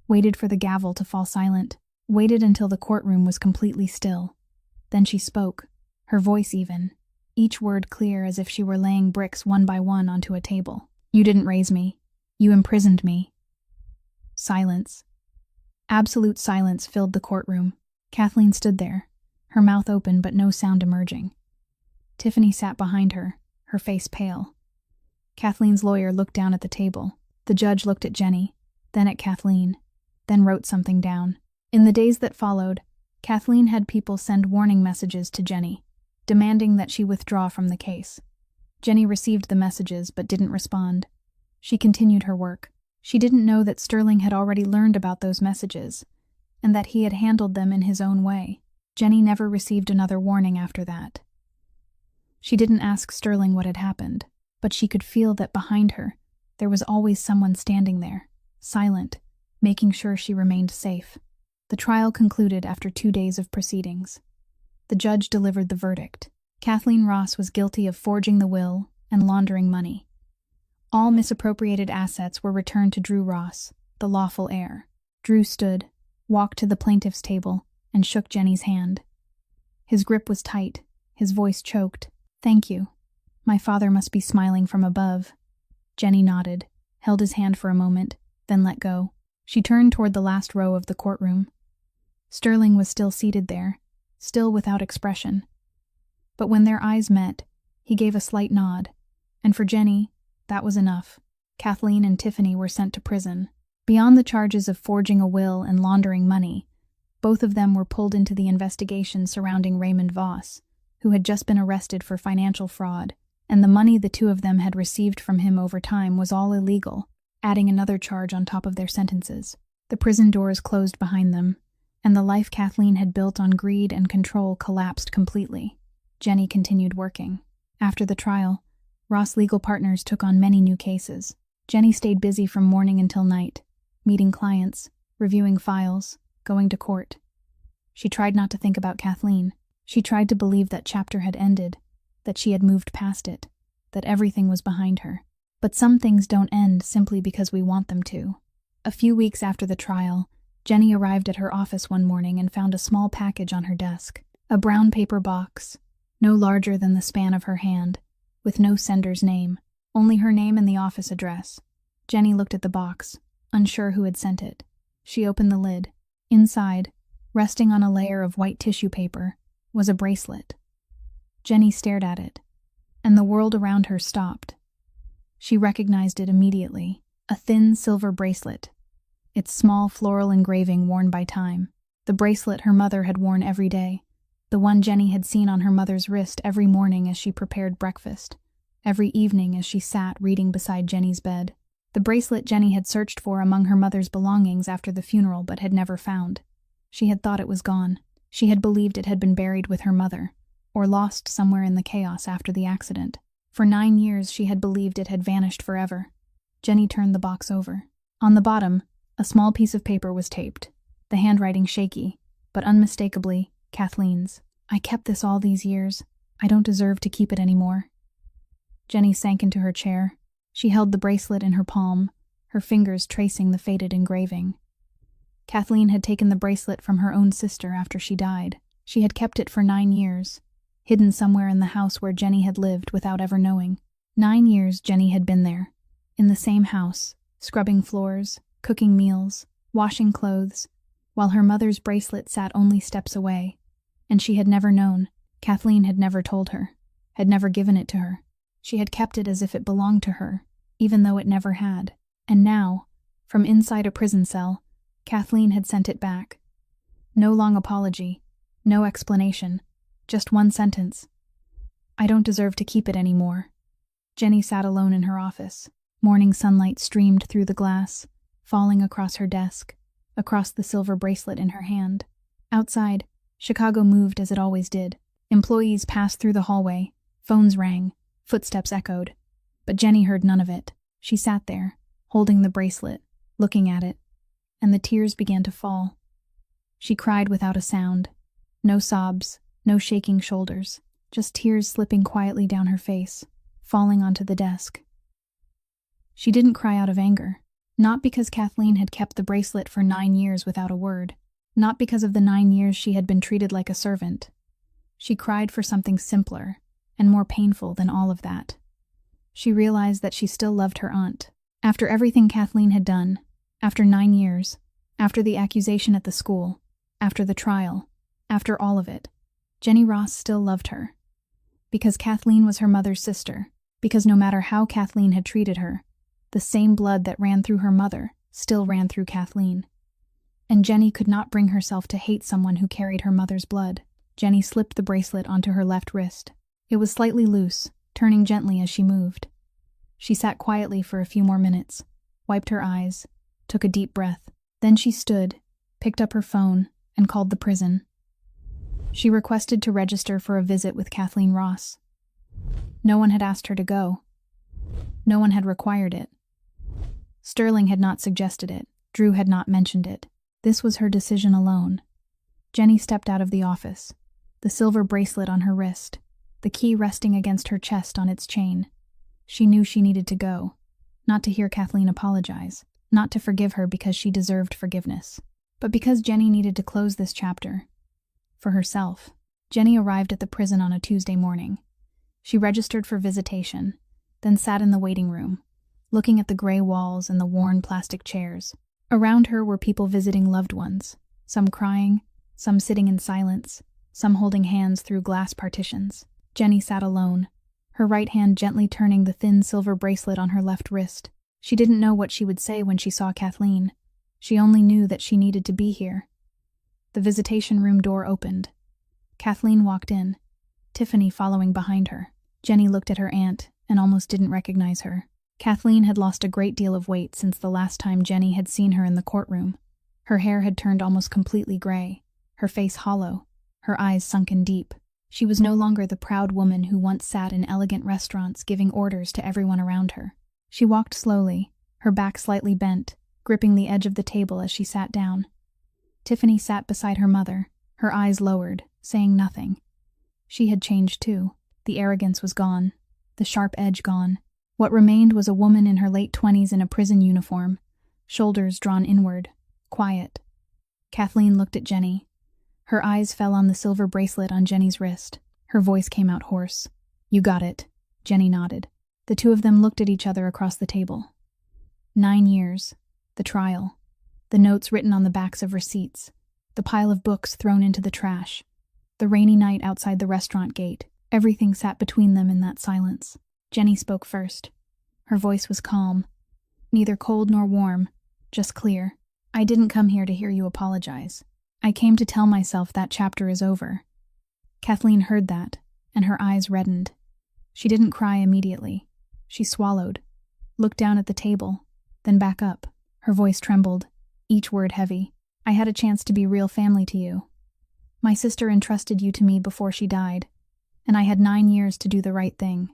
Waited for the gavel to fall silent. Waited until the courtroom was completely still. Then she spoke, her voice even, each word clear as if she were laying bricks one by one onto a table. "You didn't raise me. You imprisoned me." Silence. Absolute silence filled the courtroom. Kathleen stood there, her mouth open but no sound emerging. Tiffany sat behind her, her face pale. Kathleen's lawyer looked down at the table. The judge looked at Jenny, then at Kathleen, then wrote something down. In the days that followed, Kathleen had people send warning messages to Jenny, demanding that she withdraw from the case. Jenny received the messages but didn't respond. She continued her work. She didn't know that Sterling had already learned about those messages, and that he had handled them in his own way. Jenny never received another warning after that. She didn't ask Sterling what had happened, but she could feel that behind her, there was always someone standing there, silent, making sure she remained safe. The trial concluded after 2 days of proceedings. The judge delivered the verdict. Kathleen Ross was guilty of forging the will and laundering money. All misappropriated assets were returned to Drew Ross, the lawful heir. Drew stood, walked to the plaintiff's table, and shook Jenny's hand. His grip was tight, his voice choked. "Thank you. My father must be smiling from above." Jenny nodded, held his hand for a moment, then let go. She turned toward the last row of the courtroom. Sterling was still seated there, still without expression. But when their eyes met, he gave a slight nod, and for Jenny, that was enough. Kathleen and Tiffany were sent to prison. Beyond the charges of forging a will and laundering money, both of them were pulled into the investigation surrounding Raymond Voss, who had just been arrested for financial fraud, and the money the two of them had received from him over time was all illegal, adding another charge on top of their sentences. The prison doors closed behind them, and the life Kathleen had built on greed and control collapsed completely. Jenny continued working. After the trial, Ross legal partners took on many new cases. Jenny stayed busy from morning until night, meeting clients, reviewing files, going to court. She tried not to think about Kathleen. She tried to believe that chapter had ended, that she had moved past it, that everything was behind her. But some things don't end simply because we want them to. A few weeks after the trial, Jenny arrived at her office one morning and found a small package on her desk. A brown paper box, no larger than the span of her hand, with no sender's name, only her name and the office address. Jenny looked at the box, unsure who had sent it. She opened the lid. Inside, resting on a layer of white tissue paper, was a bracelet. Jenny stared at it, and the world around her stopped. She recognized it immediately, a thin silver bracelet, its small floral engraving worn by time. The bracelet her mother had worn every day, the one Jenny had seen on her mother's wrist every morning as she prepared breakfast, every evening as she sat reading beside Jenny's bed. The bracelet Jenny had searched for among her mother's belongings after the funeral but had never found. She had thought it was gone. She had believed it had been buried with her mother, or lost somewhere in the chaos after the accident. For 9 years she had believed it had vanished forever. Jenny turned the box over. On the bottom, a small piece of paper was taped, the handwriting shaky, but unmistakably Kathleen's. "I kept this all these years. I don't deserve to keep it anymore." Jenny sank into her chair. She held the bracelet in her palm, her fingers tracing the faded engraving. Kathleen had taken the bracelet from her own sister after she died. She had kept it for 9 years, hidden somewhere in the house where Jenny had lived without ever knowing. 9 years Jenny had been there, in the same house, scrubbing floors, cooking meals, washing clothes, while her mother's bracelet sat only steps away. And she had never known. Kathleen had never told her, had never given it to her. She had kept it as if it belonged to her, even though it never had. And now, from inside a prison cell, Kathleen had sent it back. No long apology, no explanation, just one sentence. "I don't deserve to keep it anymore." Jenny sat alone in her office. Morning sunlight streamed through the glass, falling across her desk, across the silver bracelet in her hand. Outside, Chicago moved as it always did. Employees passed through the hallway, phones rang, footsteps echoed. But Jenny heard none of it. She sat there, holding the bracelet, looking at it, and the tears began to fall. She cried without a sound. No sobs, no shaking shoulders, just tears slipping quietly down her face, falling onto the desk. She didn't cry out of anger, not because Kathleen had kept the bracelet for 9 years without a word, not because of the 9 years she had been treated like a servant. She cried for something simpler and more painful than all of that. She realized that she still loved her aunt. After everything Kathleen had done, after 9 years, after the accusation at the school, after the trial, after all of it, Jenny Ross still loved her. Because Kathleen was her mother's sister, because no matter how Kathleen had treated her, the same blood that ran through her mother still ran through Kathleen. And Jenny could not bring herself to hate someone who carried her mother's blood. Jenny slipped the bracelet onto her left wrist. It was slightly loose, turning gently as she moved. She sat quietly for a few more minutes, wiped her eyes, took a deep breath. Then she stood, picked up her phone, and called the prison. She requested to register for a visit with Kathleen Ross. No one had asked her to go. No one had required it. Sterling had not suggested it. Drew had not mentioned it. This was her decision alone. Jenny stepped out of the office, the silver bracelet on her wrist, the key resting against her chest on its chain. She knew she needed to go, not to hear Kathleen apologize, not to forgive her because she deserved forgiveness, but because Jenny needed to close this chapter. For herself. Jenny arrived at the prison on a Tuesday morning. She registered for visitation, then sat in the waiting room, looking at the gray walls and the worn plastic chairs. Around her were people visiting loved ones, some crying, some sitting in silence, some holding hands through glass partitions. Jenny sat alone, her right hand gently turning the thin silver bracelet on her left wrist. She didn't know what she would say when she saw Kathleen. She only knew that she needed to be here. The visitation room door opened. Kathleen walked in, Tiffany following behind her. Jenny looked at her aunt and almost didn't recognize her. Kathleen had lost a great deal of weight since the last time Jenny had seen her in the courtroom. Her hair had turned almost completely gray, her face hollow, her eyes sunken deep. She was no longer the proud woman who once sat in elegant restaurants giving orders to everyone around her. She walked slowly, her back slightly bent, gripping the edge of the table as she sat down. Tiffany sat beside her mother, her eyes lowered, saying nothing. She had changed too. The arrogance was gone, the sharp edge gone. What remained was a woman in her late 20s in a prison uniform, shoulders drawn inward, quiet. Kathleen looked at Jenny. Her eyes fell on the silver bracelet on Jenny's wrist. Her voice came out hoarse. "You got it." Jenny nodded. The two of them looked at each other across the table. 9 years. The trial. The notes written on the backs of receipts. The pile of books thrown into the trash. The rainy night outside the restaurant gate. Everything sat between them in that silence. Jenny spoke first. Her voice was calm. Neither cold nor warm, just clear. "I didn't come here to hear you apologize. I came to tell myself that chapter is over." Kathleen heard that, and her eyes reddened. She didn't cry immediately. She swallowed, looked down at the table, then back up. Her voice trembled, each word heavy. "I had a chance to be real family to you. My sister entrusted you to me before she died, and I had 9 years to do the right thing.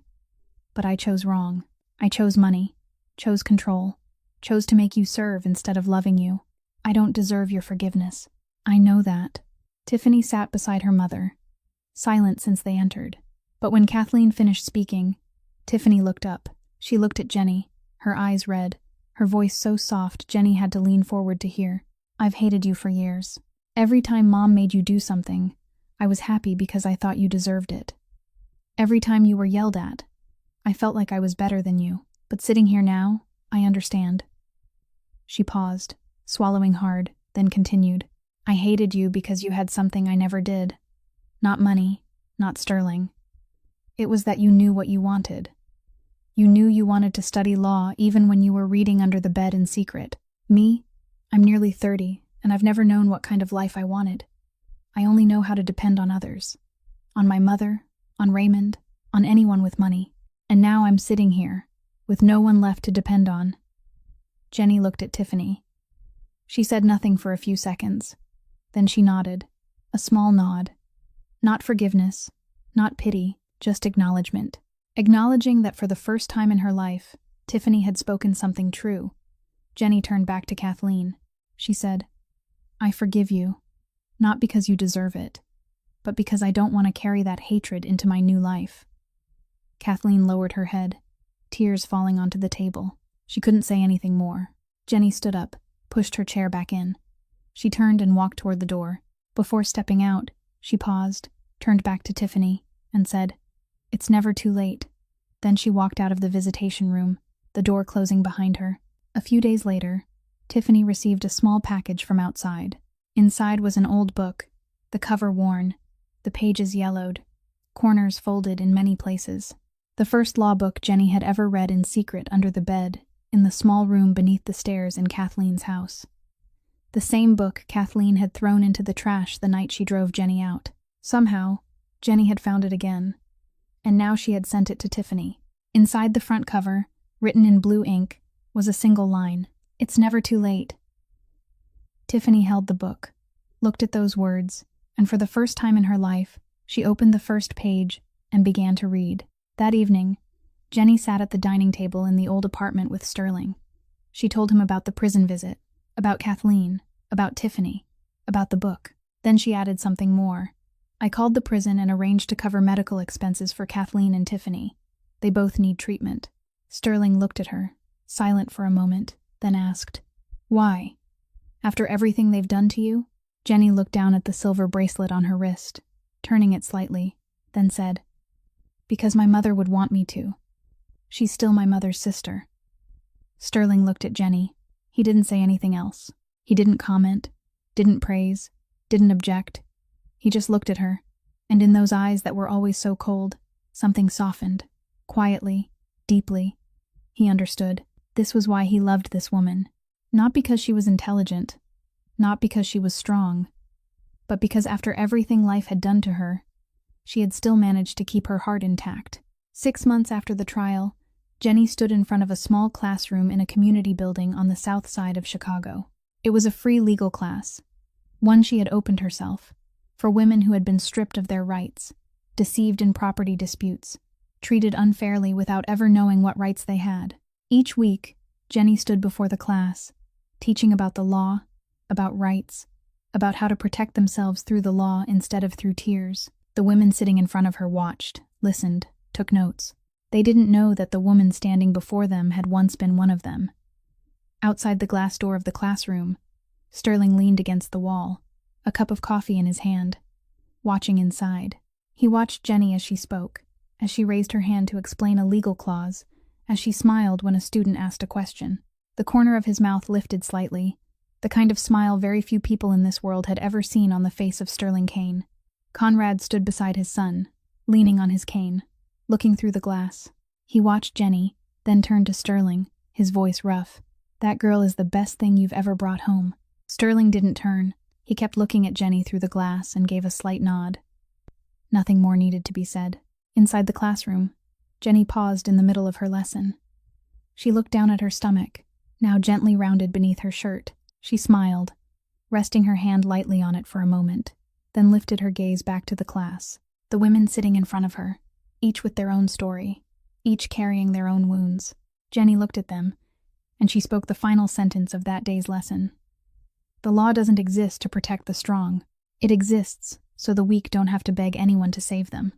But I chose wrong. I chose money, chose control, chose to make you serve instead of loving you. I don't deserve your forgiveness. I know that." Tiffany sat beside her mother, silent since they entered. But when Kathleen finished speaking, Tiffany looked up. She looked at Jenny, her eyes red, her voice so soft Jenny had to lean forward to hear. "I've hated you for years. Every time Mom made you do something, I was happy because I thought you deserved it. Every time you were yelled at, I felt like I was better than you. But sitting here now, I understand." She paused, swallowing hard, then continued. "I hated you because you had something I never did. Not money, not sterling. It was that you knew what you wanted. You knew you wanted to study law even when you were reading under the bed in secret. Me, I'm nearly 30, and I've never known what kind of life I wanted. I only know how to depend on others. On my mother, on Raymond, on anyone with money. And now I'm sitting here, with no one left to depend on." Jenny looked at Tiffany. She said nothing for a few seconds. Then she nodded, a small nod. Not forgiveness, not pity, just acknowledgement. Acknowledging that for the first time in her life, Tiffany had spoken something true. Jenny turned back to Kathleen. She said, "I forgive you, not because you deserve it, but because I don't want to carry that hatred into my new life." Kathleen lowered her head, tears falling onto the table. She couldn't say anything more. Jenny stood up, pushed her chair back in. She turned and walked toward the door. Before stepping out, she paused, turned back to Tiffany, and said, "It's never too late." Then she walked out of the visitation room, the door closing behind her. A few days later, Tiffany received a small package from outside. Inside was an old book, the cover worn, the pages yellowed, corners folded in many places. The first law book Jenny had ever read in secret under the bed, in the small room beneath the stairs in Kathleen's house. The same book Kathleen had thrown into the trash the night she drove Jenny out. Somehow, Jenny had found it again, and now she had sent it to Tiffany. Inside the front cover, written in blue ink, was a single line, "It's never too late." Tiffany held the book, looked at those words, and for the first time in her life, she opened the first page and began to read. That evening, Jenny sat at the dining table in the old apartment with Sterling. She told him about the prison visit, About Kathleen, about Tiffany, about the book. Then she added something more. I called the prison and arranged to cover medical expenses for Kathleen and Tiffany. They both need treatment. Sterling looked at her, silent for a moment, then asked, Why? After everything they've done to you? Jenny looked down at the silver bracelet on her wrist, turning it slightly, then said, Because my mother would want me to. She's still my mother's sister. Sterling looked at Jenny. He didn't say anything else. He didn't comment, didn't praise, didn't object. He just looked at her, and in those eyes that were always so cold, something softened, quietly, deeply. He understood. This was why he loved this woman. Not because she was intelligent, not because she was strong, but because after everything life had done to her, she had still managed to keep her heart intact. 6 months after the trial, Jenny stood in front of a small classroom in a community building on the south side of Chicago. It was a free legal class, one she had opened herself, for women who had been stripped of their rights, deceived in property disputes, treated unfairly without ever knowing what rights they had. Each week, Jenny stood before the class, teaching about the law, about rights, about how to protect themselves through the law instead of through tears. The women sitting in front of her watched, listened, took notes. They didn't know that the woman standing before them had once been one of them. Outside the glass door of the classroom, Sterling leaned against the wall, a cup of coffee in his hand, watching inside. He watched Jenny as she spoke, as she raised her hand to explain a legal clause, as she smiled when a student asked a question. The corner of his mouth lifted slightly, the kind of smile very few people in this world had ever seen on the face of Sterling Kane. Conrad stood beside his son, leaning on his cane, looking through the glass. He watched Jenny, then turned to Sterling, his voice rough. That girl is the best thing you've ever brought home. Sterling didn't turn. He kept looking at Jenny through the glass and gave a slight nod. Nothing more needed to be said. Inside the classroom, Jenny paused in the middle of her lesson. She looked down at her stomach, now gently rounded beneath her shirt. She smiled, resting her hand lightly on it for a moment, then lifted her gaze back to the class. The women sitting in front of her, each with their own story, each carrying their own wounds. Jenny looked at them, and she spoke the final sentence of that day's lesson. The law doesn't exist to protect the strong. It exists so the weak don't have to beg anyone to save them.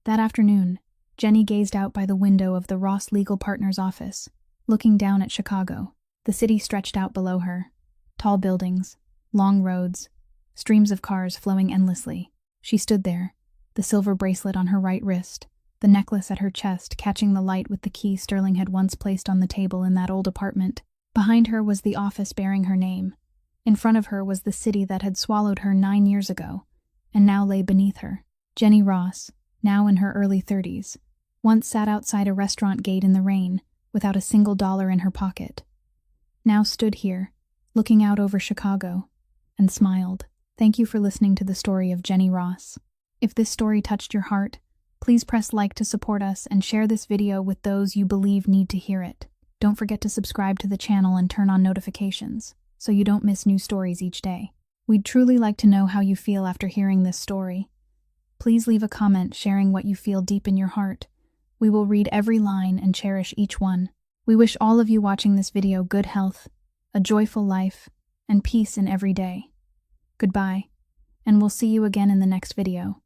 That afternoon, Jenny gazed out by the window of the Ross legal partner's office, looking down at Chicago. The city stretched out below her. Tall buildings, long roads, streams of cars flowing endlessly. She stood there, the silver bracelet on her right wrist, the necklace at her chest catching the light with the key Sterling had once placed on the table in that old apartment. Behind her was the office bearing her name. In front of her was the city that had swallowed her 9 years ago, and now lay beneath her. Jenny Ross, now in her early 30s, once sat outside a restaurant gate in the rain, without a single dollar in her pocket. Now stood here, looking out over Chicago, and smiled. Thank you for listening to the story of Jenny Ross. If this story touched your heart, please press like to support us and share this video with those you believe need to hear it. Don't forget to subscribe to the channel and turn on notifications, so you don't miss new stories each day. We'd truly like to know how you feel after hearing this story. Please leave a comment sharing what you feel deep in your heart. We will read every line and cherish each one. We wish all of you watching this video good health, a joyful life, and peace in every day. Goodbye, and we'll see you again in the next video.